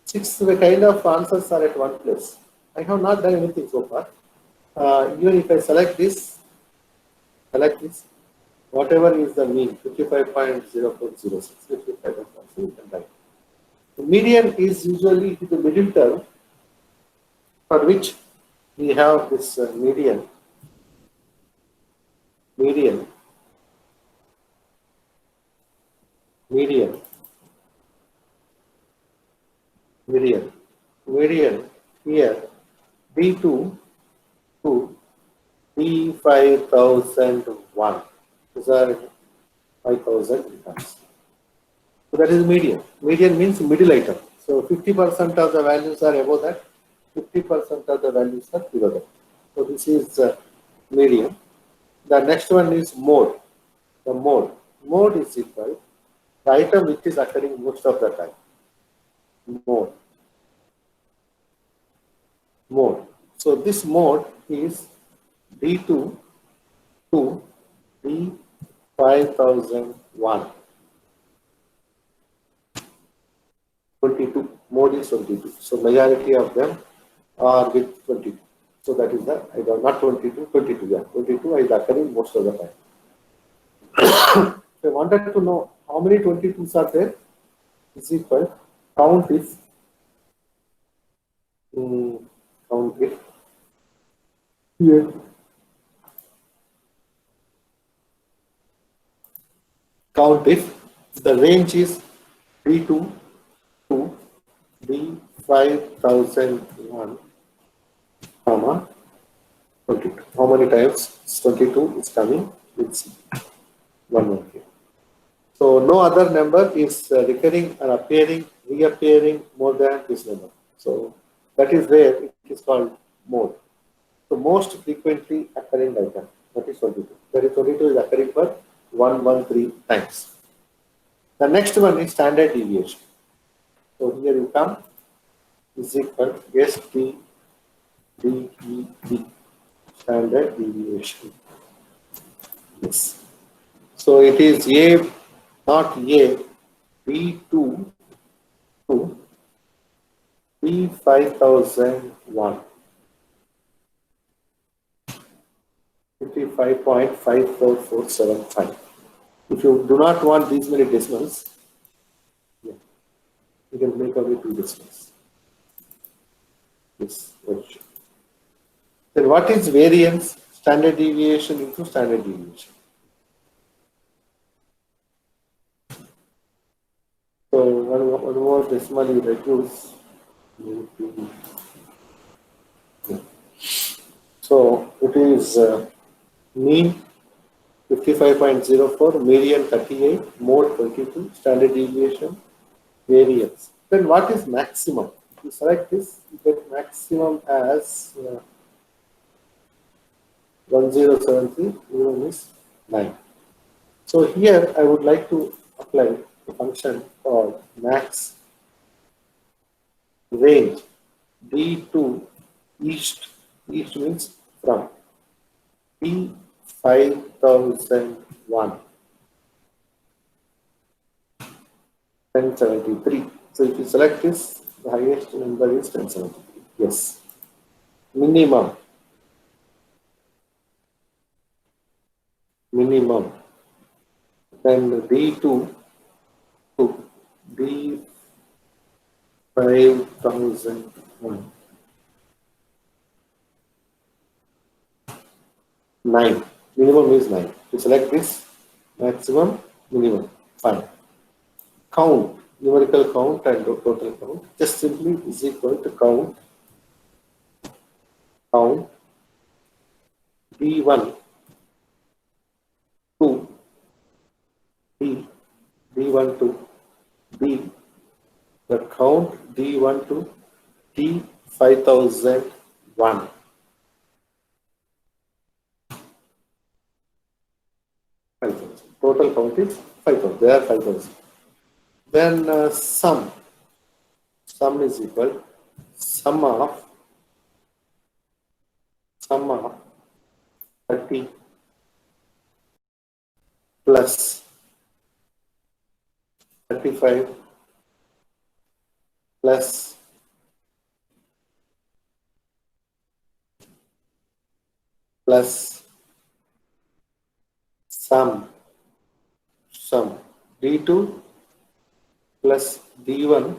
6 kind of answers are at one place. I have not done anything so far. Even if I select this, whatever is the mean, 55.0406, 55.06, you can write. The median is usually the middle term, for which we have this median, median here, D2 to D5001. These are 5000 returns. So that is median. Median means middle item. So 50% of the values are above that, 50% of the values are below that. So this is median. The next one is mode. The mode. Mode is equal the item which is occurring most of the time. Mode. Mode. So this mode is D2 to D5001. 22. Mode is 22. So majority of them are with 22. So that is the, I got not 22, 22, yeah. 22 is occurring most of the time. So I wanted to know how many 22s are there. Is equal, count if, here. Count if the range is D2 to D5001, comma 22. How many times 22 is coming? It's 1 here. So no other number is recurring or reappearing more than this number. So that is where it is called mode. So most frequently occurring item, that is 22. That is 22 is occurring for 113 times. The next one is standard deviation. So here you come is equal STDEV, standard deviation. Yes. So it is A, not A, B2 to B5001. 55.54475. If you do not want these many decimals, yeah, you can make only 2 decimals. This version. Then what is variance? Standard deviation into standard deviation. So one more decimal you reduce. So it is mean 55.04, median 38, mode 22, standard deviation, variance. Then what is maximum? If you select this, you get maximum as 1073, minimum is 9. So here I would like to apply a function called max range D2 east. East means from D5001 1073. So if you select this, the highest number is 1073. Yes. Minimum. Then D2 to D5001. 9. Minimum is 9. To select this, maximum, minimum. Fine. Count, numerical count and total count. Just simply is equal to count D1 to D1 to B, the count D1 to D5001. Total count is 5,000. There are 5,000. Then sum is equal sum of 30 plus 35 plus sum D2 plus D1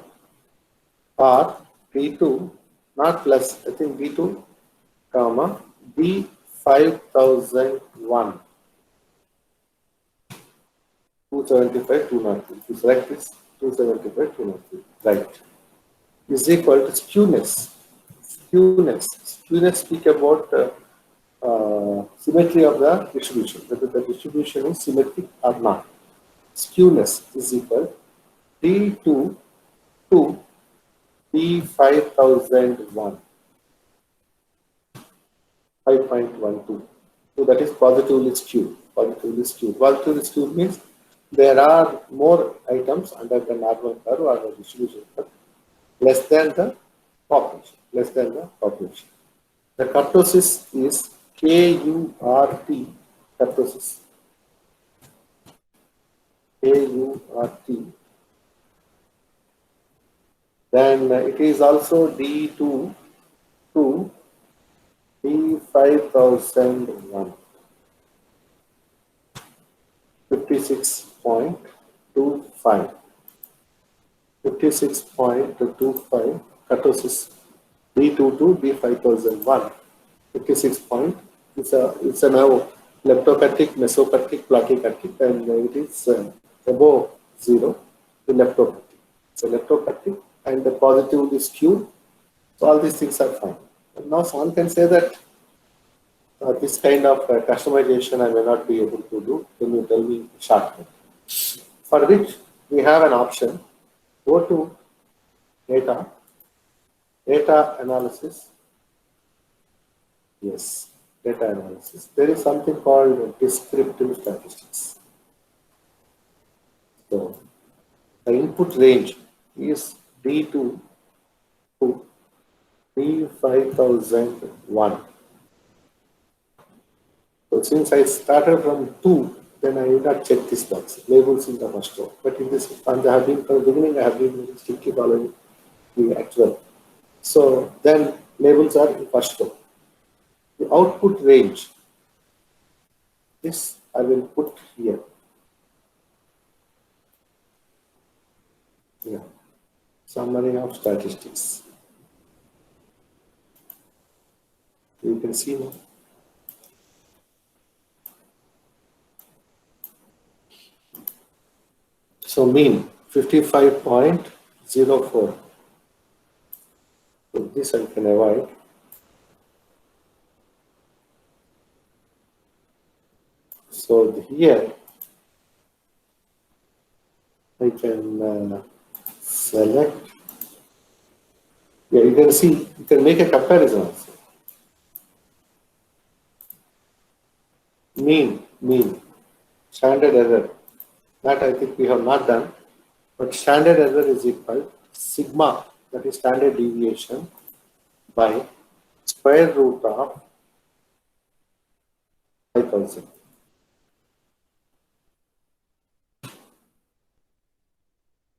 or D2 not plus, I think D2 comma D5001 275 203. To select this 275 203, right, is equal to skewness. Skewness speak about symmetry of the distribution, whether the distribution is symmetric or not. Skewness is equal D2 to D5001 5.12. So that is positively skewed. Positively skewed means there are more items under the normal curve or the distribution curve less than the population. The kurtosis is KURT, kurtosis. KURT. Then it is also D2 to D5001, 56.25. 56.25 kurtosis D2 to D5001. 56 point. It's a now leptokurtic, mesokurtic, platykurtic, and it is above 0 to leptokurtic. It's a leptokurtic and the positively skewed. So all these things are fine. And now someone can say that this kind of customization I may not be able to do. Can you tell me shortcut? For which we have an option. Go to data analysis. Yes, data analysis. There is something called descriptive statistics. So the input range is D2 to D5001. So since I started from 2, then I need not check this box, labels in the first row. But in this, from the beginning, I have been strictly following the actual. So then labels are in first row. The output range, this I will put here. Yeah. Summary of statistics. You can see now. So mean 55.04. So this I can avoid. So here I can select. Yeah, you can see, you can make a comparison also. Mean, standard error. That I think we have not done, but standard error is equal sigma, that is standard deviation, by square root of 5,000.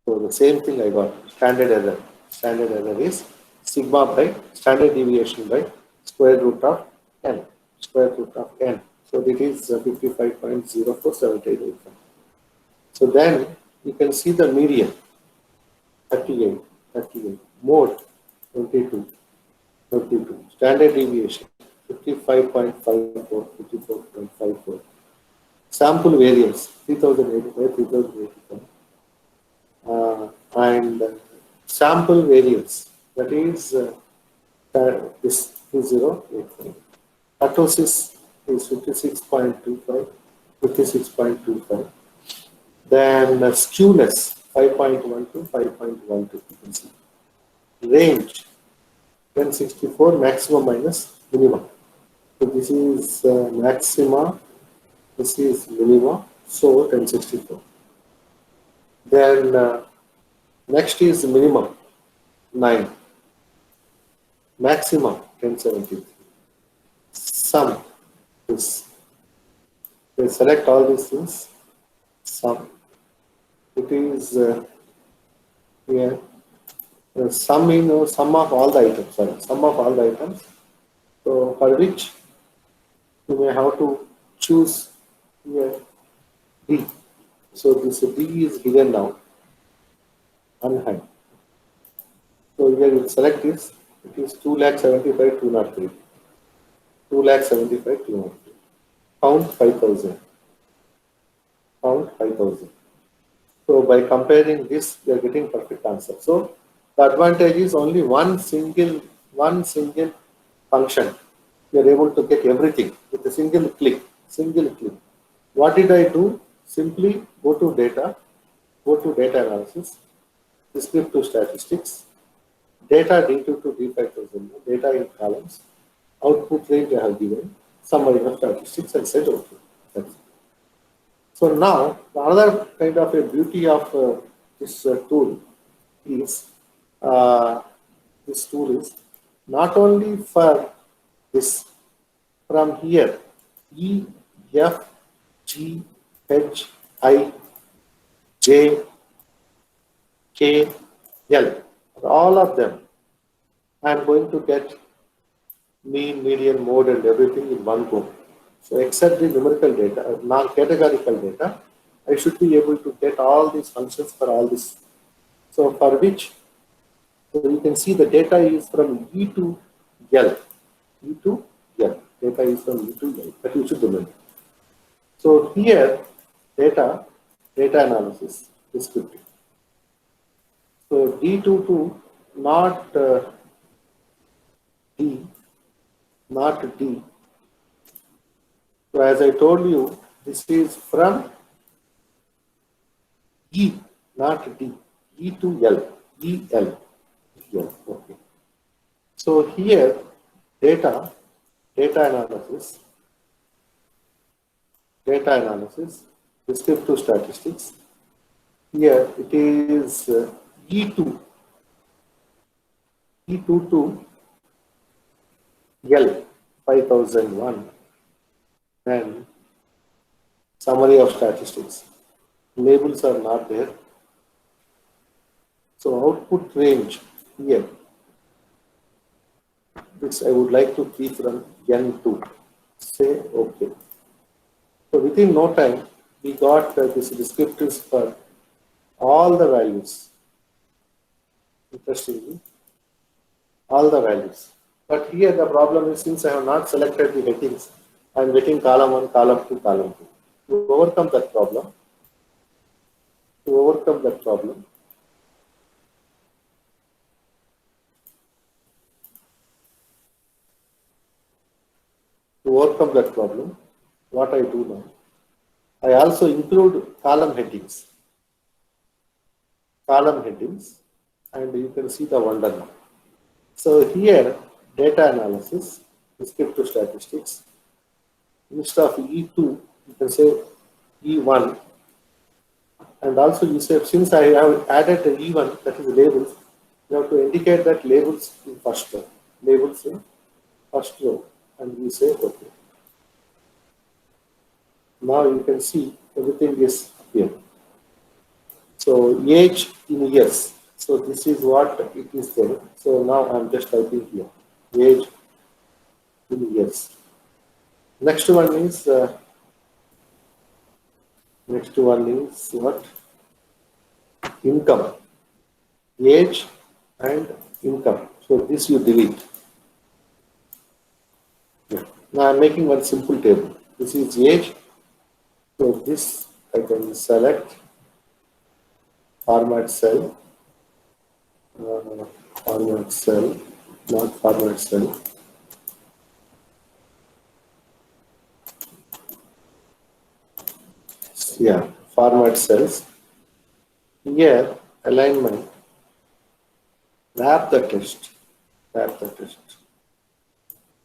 So the same thing I got, standard error. Standard error is sigma by standard deviation by square root of n. Square root of n. So it is 55.047885. So then you can see the median 38, mode 22, standard deviation 55.54, 54.54, sample variance 3085, 3085, and sample variance, that is this 2085. Kurtosis is 56.25, Then skewness 5.1 to 5.12. You can see. Range 1064 maximum minus minimum. So this is maxima, this is minima, so 1064. Then next is minimum 9, maximum 1073. Sum is, we select all these things, sum. It is here, sum in sum of all the items, sorry, sum of all the items. So for which you may have to choose here D. So this D is given now unhide. So here you select this, it is 2,75,203. 2,75,203. Count 5,000. Count 5,000. So by comparing this, we are getting perfect answer. So the advantage is only one single function. You are able to get everything with a single click. Single click. What did I do? Simply go to data analysis, descriptive statistics, data D2 to D5000, data in columns, output range I have given, summary of statistics and set OK. That's it. So now, another kind of a beauty of this tool is, not only for this from here, E, F, G, H, I, J, K, L, all of them, I am going to get mean, median, mode, and everything in one go. So except the numerical data, non-categorical data, I should be able to get all these functions for all this. So for which, so you can see the data is from E to L. E to L. Data is from E to L. That you should remember. So here, data analysis, descriptive. So D2 to not D, not D. So as I told you, this is from E, not D, E to L, E, L, okay. So here, data analysis, descriptive statistics. Here it is E2 to L 5001 and summary of statistics. Labels are not there. So output range here, which I would like to keep from N2. Say OK. So within no time, we got this descriptives for all the values. Interestingly, all the values. But here the problem is, since I have not selected the headings, I am getting column 1, column 2, column 2. To overcome that problem, what I do now, I also include column headings, and you can see the wonder now. So here, data analysis, descriptive statistics, instead of E2, you can say E1, and also you say, since I have added the E1, that is labels, you have to indicate that labels in first row, and we say OK. Now you can see everything is here. So age in years. So this is what it is there. So now I'm just typing here, age in years. Next one is what? Income, age and income. So this you delete. Yeah. Now I'm making one simple table. This is age. So this I can select, format cell, not format cell. Yeah, format cells. Here, alignment, map the test, map the test.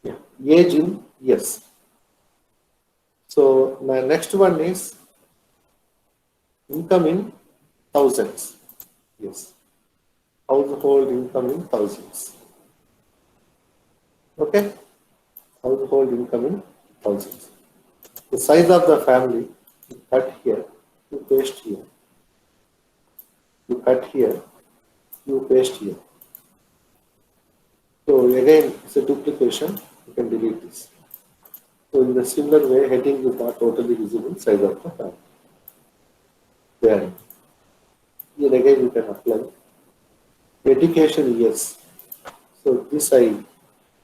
Yeah. Age in yes. So my next one is income in thousands. Yes. Household income in thousands. Okay. Household income in thousands. The size of the family, you cut here, you paste here. You cut here, you paste here. So again, it's a duplication. You can delete this. So in the similar way, heading is not totally visible size of the family. There. Here again you can apply. Education, yes. So this I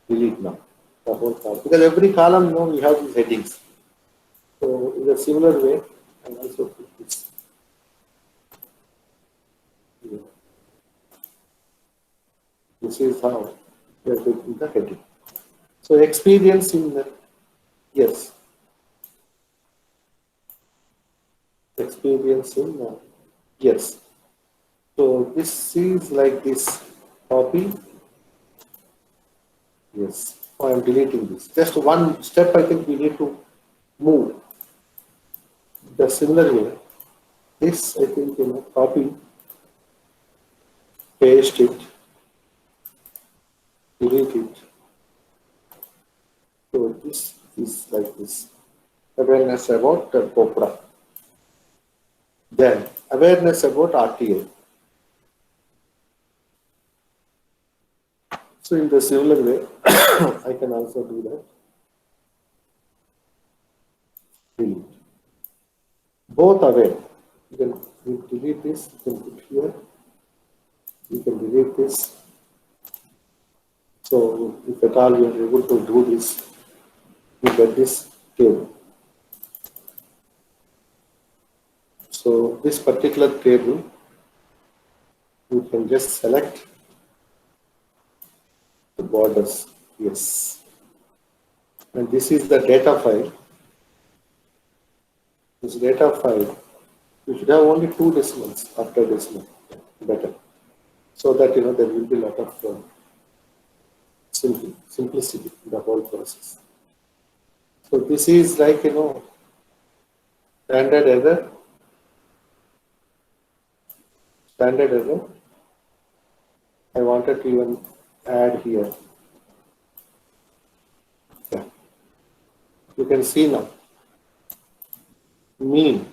delete now. The whole column. Because every column, we have these headings. So in a similar way, I also put this. Here. This is how we are taking the heading. So experience in the, yes. Experience in yes. So this is like this copy. Yes. Oh, I am deleting this. Just one step I think we need to move. The similar way. This I think copy, paste it, delete it. So this is like this. Awareness about COPRA. Then awareness about RTA. So in the similar way, I can also do that. Delete. Both aware. You can delete this, you can put here, you can delete this. So if at all you are able to do this, you get this table. So this particular table, you can just select the borders, yes. And this is the data file. This data file, you should have only 2 decimals after decimal, better. So that there will be a lot of simplicity in the whole process. So this is like standard error. Standard error. I wanted to even add here. Yeah. You can see now. Mean.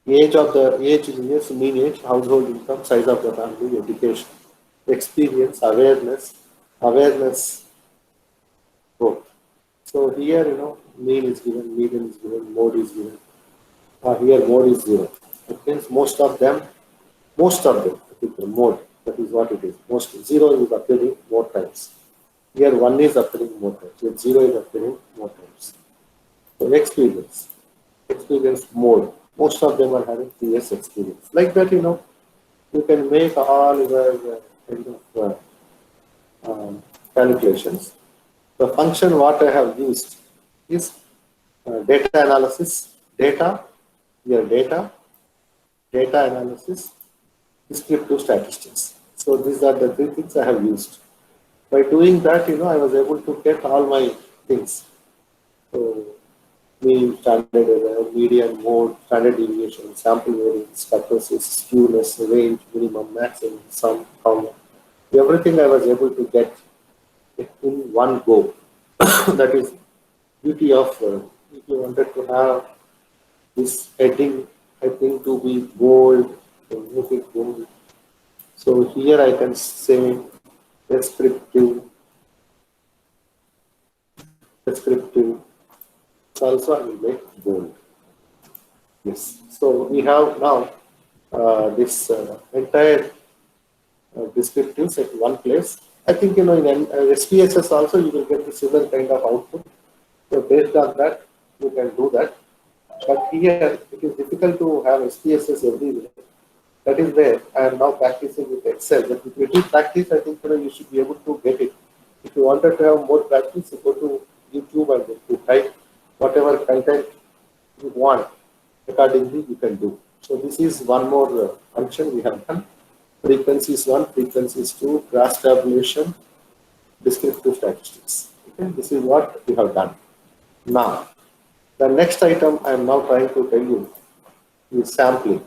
Age is yes, mean age, household income, size of the family, education, experience, awareness, both. So here, mean is given, median is given, mode is given. Here mode is 0. It means most of them, I think the mode, that is what it is. Most 0 is appearing more times. Here 1 is appearing more times. Here 0 is appearing more times. So experience mode. Most of them are having 3 years experience. Like that, you can make all your kind of calculations. The function what I have used is data analysis, data analysis, descriptive statistics. So these are the 3 things I have used. By doing that, I was able to get all my things. So mean, standard error, median, mode, standard deviation, sample variance, kurtosis, skewness, range, minimum, maximum, sum, comma. Everything I was able to get in one go. That is beauty of if you wanted to have this heading, I think to be bold, to make it bold. So here I can say descriptive. Also I will make bold. Yes. So we have now this entire descriptives at one place. I think in SPSS also you will get the similar kind of output. So based on that, you can do that. But here it is difficult to have SPSS everywhere. That is where I am now practicing with Excel. But if you do practice, I think you should be able to get it. If you wanted to have more practice, you go to YouTube and you type whatever content you want. accordingly you can do. So this is one more function we have done. Frequency is 1, frequency is 2, cross tabulation, descriptive statistics. Okay, this is what we have done. Now, the next item I am now trying to tell you is sampling.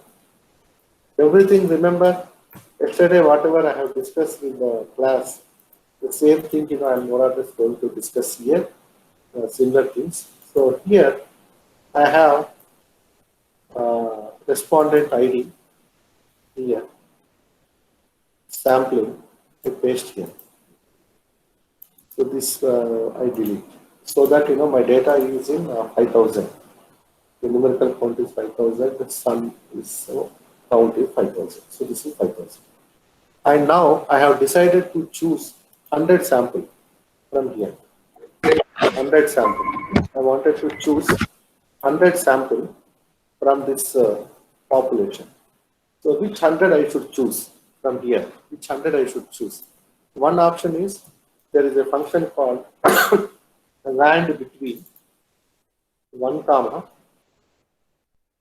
Everything, remember, yesterday whatever I have discussed in the class, the same thing, I am more or less going to discuss here, similar things. So here I have respondent ID here, sampling, I paste here. So this I delete. So that my data is in 5000. The numerical count is 5000, the sum is count is 5000. So this is 5000. And now I have decided to choose 100 sample from here. 100 sample. I wanted to choose 100 sample from this population. So which 100 I should choose from here? Which 100 I should choose? One option is there is a function called rand between 1 comma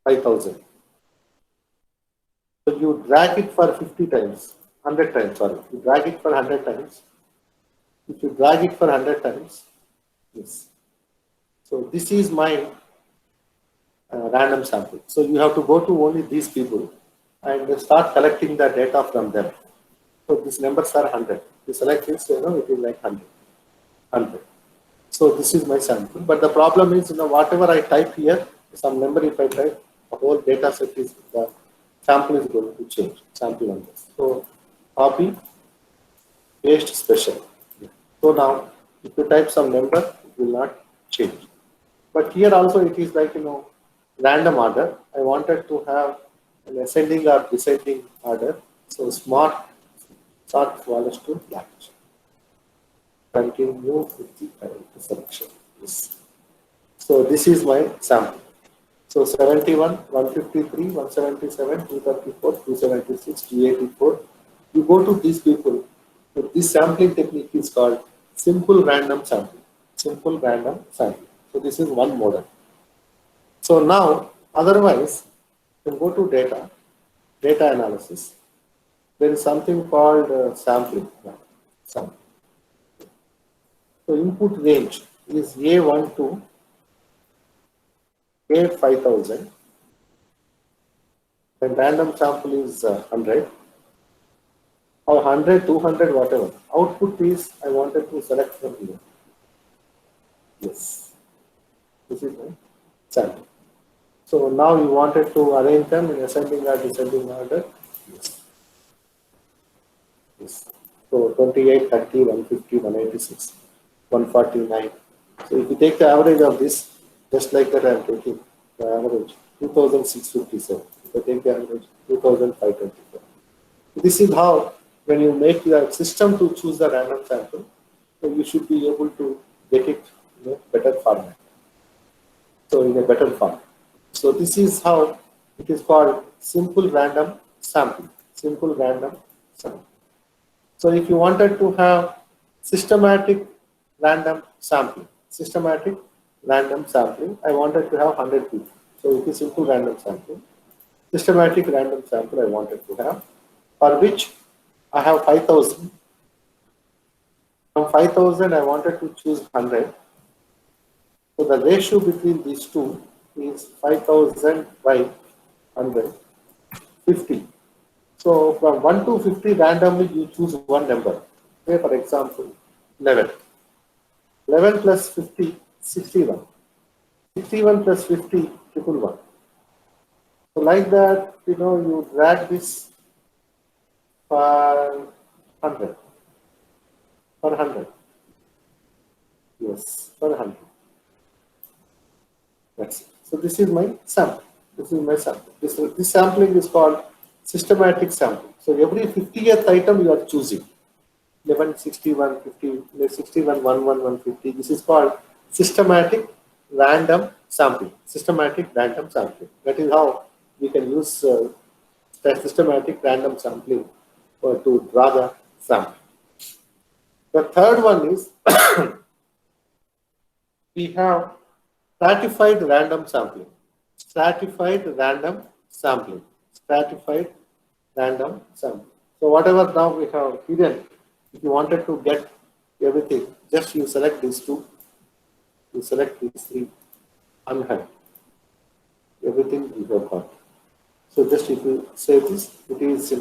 5000. So you drag it for 50 times, 100 times, sorry. You drag it for 100 times. If you drag it for 100 times, yes. So this is my random sample. So you have to go to only these people and start collecting the data from them. So these numbers are 100. You select this, it is like 100. 100. So this is my sample. But the problem is, whatever I type here, some number if I type, the whole data set is, the sample is going to change, sample numbers. So copy, paste special. So now, if you type some number, it will not change. But here also it is like, random order. I wanted to have an ascending or descending order. So smart sort follows to that. Continue with the current selection. Yes. So this is my sample. So 71, 153, 177, 234, 276, 284. You go to these people. So this sampling technique is called simple random sampling. Simple random sampling. So this is one model. So now, otherwise, you can go to data analysis. There is something called sampling. Sampling. So input range is A1 to A5000. Then random sample is 100. Or 100, 200, whatever. Output is I wanted to select from here. Yes. This is my sample. So now you wanted to arrange them in ascending or descending order. Yes. Yes. So 28, 30, 150, 186, 149. So if you take the average of this, just like that I am taking the average, 2657. If I take the average, 2524. This is how, when you make your system to choose the random sample, so you should be able to get it in a better format. So in a better form. So this is how it is called simple random sampling. Simple random sampling. So if you wanted to have systematic random sampling, I wanted to have 100 people. So it is simple random sampling. Systematic random sample I wanted to have, for which I have 5000. From 5000 I wanted to choose 100. So the ratio between these two is 5000 by 100, 50. So from 1 to 50 randomly you choose one number. Say for example 11. 11 plus 50, 61. 61 plus 50, 111. So like that, you drag this for 100. For 100. Yes, for 100. That's it. So this is my sample. This sampling is called systematic sampling. So every 50th item you are choosing. 11, 61, 50, 61, 11, 150. This is called systematic random sampling. Systematic random sampling. That is how we can use systematic random sampling to draw the sample. The third one is we have stratified random sampling. stratified random sampling. Stratified random sampling. So whatever now we have hidden, if you wanted to get everything, just you select these two, you select these three, unhide. Everything you have got. So just if you say this, it is,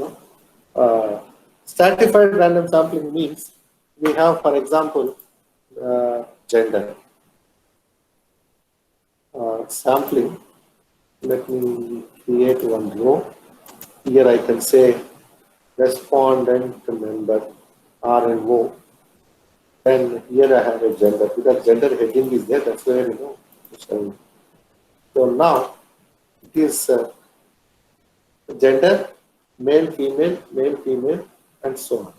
stratified random sampling means we have, for example, gender. Sampling, let me create one row. Here I can say respondent member RNO. Then here I have a gender, because gender heading is there, that's where, so now it is gender, male, female, and so on.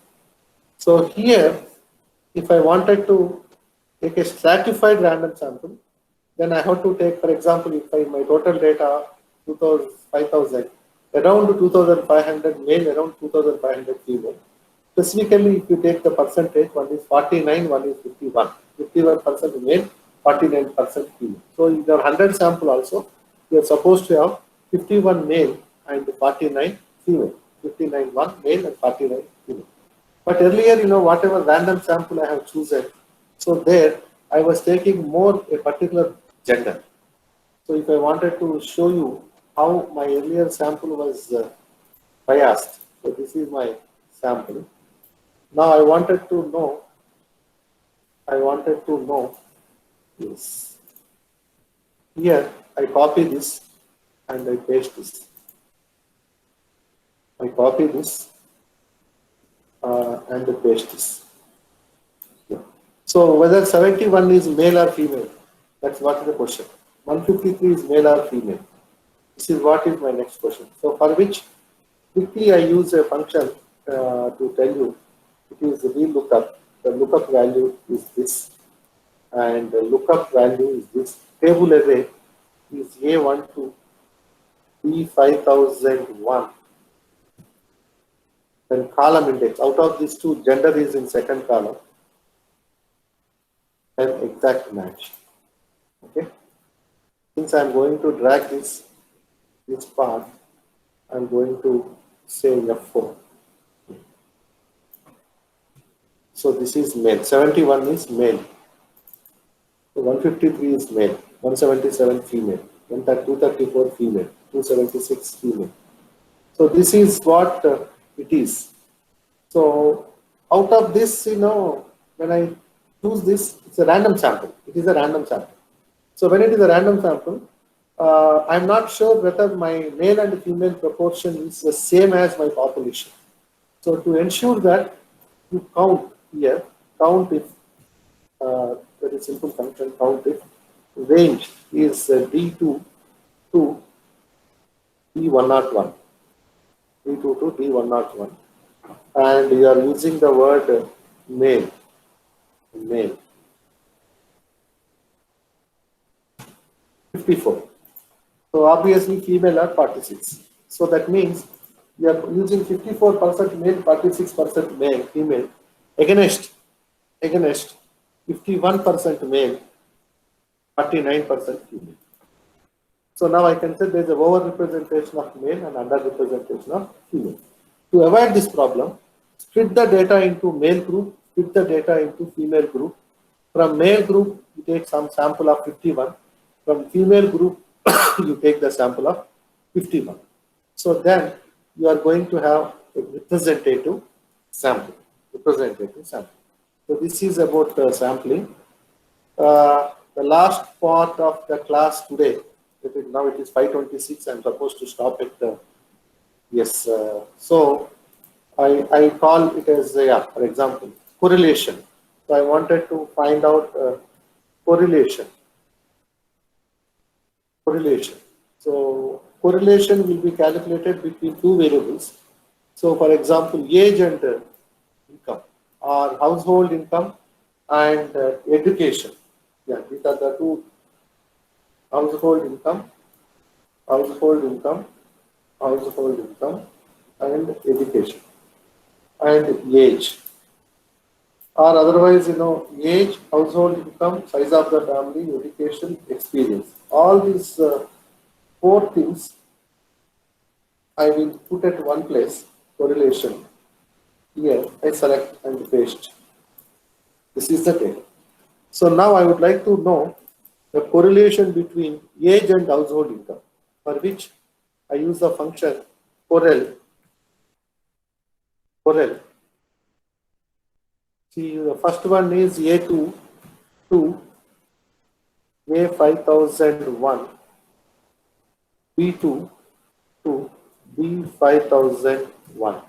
So here, if I wanted to take a stratified random sample, then I have to take, for example, if my total data 2000, 5000, around 2500 male, around 2500 female. Specifically, if you take the percentage, one is 49, one is 51. 51% male, 49% female. So in your 100 sample also, you are supposed to have 51 male and 49 female. 59 one male and 49 female. But earlier, whatever random sample I have chosen, so there I was taking more a particular gender. So if I wanted to show you how my earlier sample was biased, so this is my sample. Now I wanted to know this. Here I copy this and I paste this. I copy this and I paste this. Yeah. So whether 71 is male or female, that's what is the question. 153 is male or female. This is what is my next question. So for which quickly I use a function to tell you. It is VLOOKUP. The lookup value is this, and the lookup value is this. Table array is A1 to B5001. Then column index. Out of these two, gender is in second column. Then exact match. Okay. Since I am going to drag this part, I am going to say F4. So this is male. 71 is male. So 153 is male. 177 female. 234 female. 276 female. So this is what it is. So out of this, when I choose this, it's a random sample. It is a random sample. So when it is a random sample, I'm not sure whether my male and female proportion is the same as my population. So to ensure that, you count here, count if, very simple function, count if range is D2 to D101. D2 to D101. And you are using the word male. Male. 54. So obviously female are 46. So that means we are using 54% male, 46% male, female against 51% male, 49% female. So now I can say there is a over-representation of male and under-representation of female. To avoid this problem, split the data into male group, split the data into female group. From male group, you take some sample of 51. From female group, you take the sample of 51. So then you are going to have a representative sample. So this is about sampling. The last part of the class today, now it is 5:26, I'm supposed to stop at yes. So I call it as, for example, correlation. So I wanted to find out correlation. So correlation will be calculated between two variables. So for example, age and income, or household income and education. Yeah, these are the two: household income, and education, and age. Or otherwise, age, household income, size of the family, education, experience. All these 4 things I will put at one place, correlation. Here I select and paste. This is the data. So now I would like to know the correlation between age and household income, for which I use the function correl. See, the first one is A2 to A5001, B2 to B5001.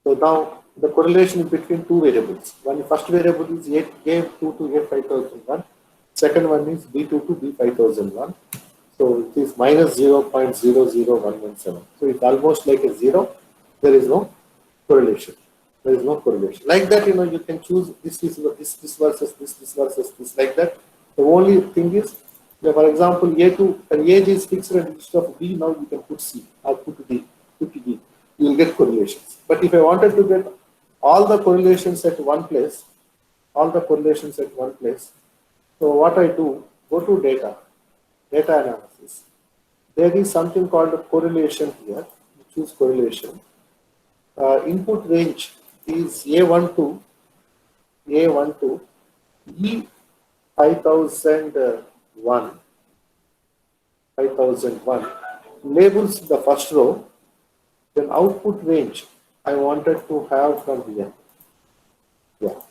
So now the correlation is between two variables. One first variable is A2 to A5001. Second one is B2 to B5001. So it is minus 0.00117. So it's almost like a zero. There is no correlation. There is no correlation. Like that, you can choose this versus this like that. The only thing is, for example, A2 and age is fixed and instead of B, now you can put C or put D. You will get correlations. But if I wanted to get all the correlations at one place, so what I do, go to data analysis. There is something called a correlation here. You choose correlation. Input range is A12 E5001 labels the first row. Then output range I wanted to have from here. So,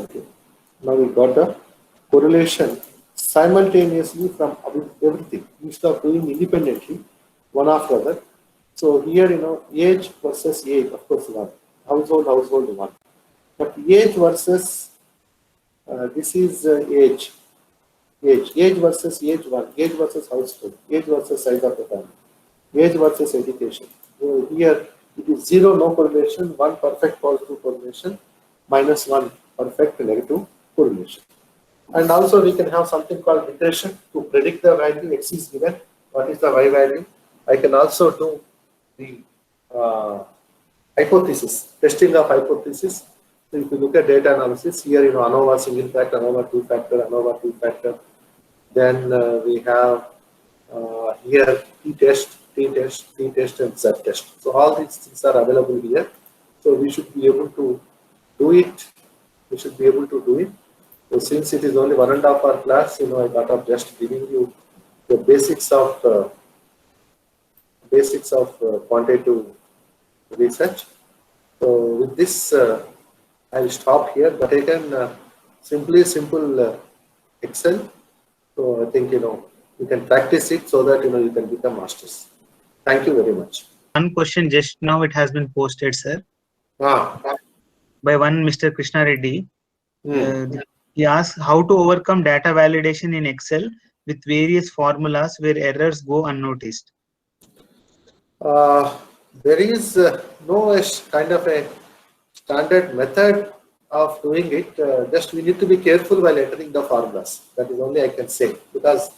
okay. Now we got the correlation simultaneously from everything instead of doing independently one after the other. So here, age versus age, of course, one. Household one. But age versus, this is age. Age versus age one. Age versus household. Age versus size of the family. Age versus education. So here it is 0, no correlation, 1 perfect positive correlation, -1 perfect negative correlation. And also we can have something called regression to predict the value X is given. What is the Y value? I can also do the hypothesis, testing of hypothesis. So if you look at data analysis, here ANOVA single factor, ANOVA two factor, ANOVA two factor. Then we have here t-test, and z-test. So all these things are available here. So we should be able to do it. So since it is only 1.5 hour class, I thought of just giving you the basics of quantitative research. So with this, I'll stop here. But I can simple Excel. So I think you can practice it so that you can become masters. Thank you very much. One question just now it has been posted, sir. By one Mr. Krishna Reddy. He asked how to overcome data validation in Excel with various formulas where errors go unnoticed. There is no kind of a standard method of doing it. Just we need to be careful while entering the formulas. That is only I can say, because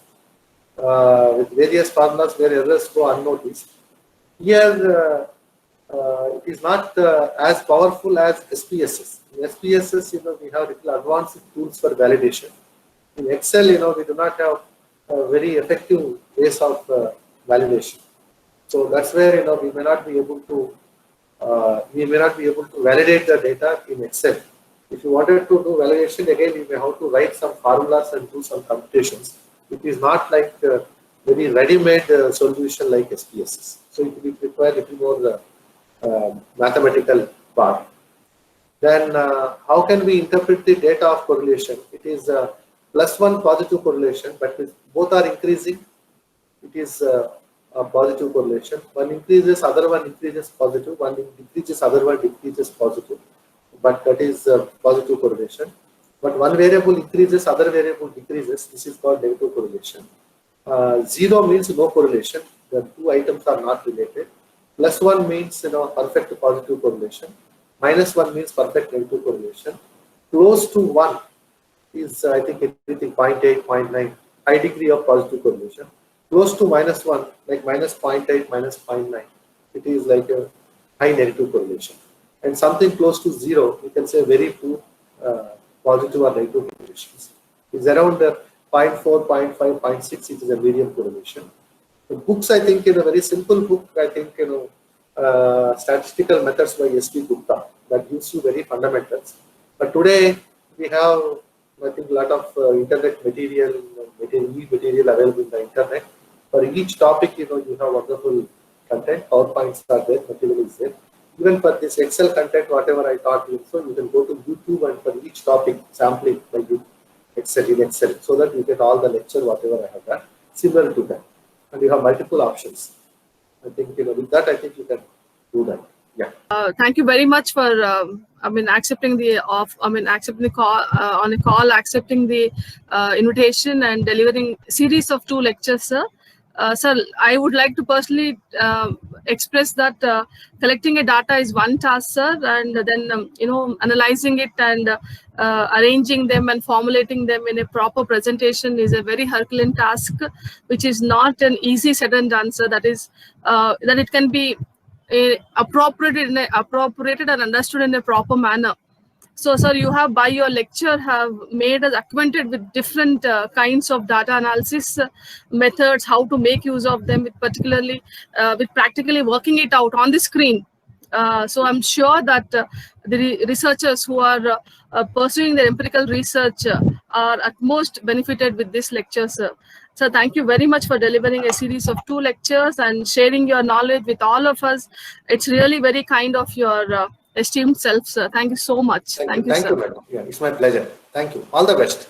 with various formulas where errors go unnoticed, here it is not as powerful as SPSS. In SPSS, we have little advanced tools for validation. In Excel, we do not have very effective ways of validation. So that's where we may not be able to validate the data in Excel. If you wanted to do validation, again you may have to write some formulas and do some computations. It is not like a very ready-made solution like SPSS. So it will require a little more mathematical part. Then how can we interpret the data of correlation? It is +1 positive correlation, but if both are increasing, it is a positive correlation. One increases, other one increases positive, one decreases, other one decreases positive, but that is positive correlation. But one variable increases, other variable decreases, this is called negative correlation. 0 means no correlation, the two items are not related. +1 means perfect positive correlation. -1 means perfect negative correlation. Close to 1 is I think anything 0.8, 0.9, high degree of positive correlation. Close to -1, like -0.8, -0.9, it is like a high negative correlation. And something close to 0, you can say very poor positive or negative correlations. It's around 0.4, 0.5, 0.6, it is a medium correlation. The books, I think, in a very simple book, I think, statistical methods by S.P. Gupta, that gives you very fundamentals. But today we have, I think, a lot of internet material available in the internet. For each topic, you have wonderful content. PowerPoints are there, material is there. Even for this Excel content, whatever I taught you, so you can go to YouTube and for each topic, sampling by Excel, so that you get all the lecture, whatever I have done, similar to that. And you have multiple options. I think, with that, I think you can do that. Yeah. Thank you very much for, accepting the call on a call, accepting the invitation and delivering series of 2 lectures, sir. Sir, I would like to personally express that collecting a data is one task, sir, and then analyzing it and arranging them and formulating them in a proper presentation is a very Herculean task, which is not an easy said and done, sir. That is that it can be appropriated and understood in a proper manner. So, sir, you have by your lecture have made us acquainted with different kinds of data analysis methods, how to make use of them, with practically working it out on the screen. So I'm sure that the researchers who are pursuing their empirical research are at most benefited with this lecture, sir. So thank you very much for delivering a series of 2 lectures and sharing your knowledge with all of us. It's really very kind of your esteemed self, sir. Thank you so much. Thank you, madam. Yeah, it's my pleasure. Thank you. All the best.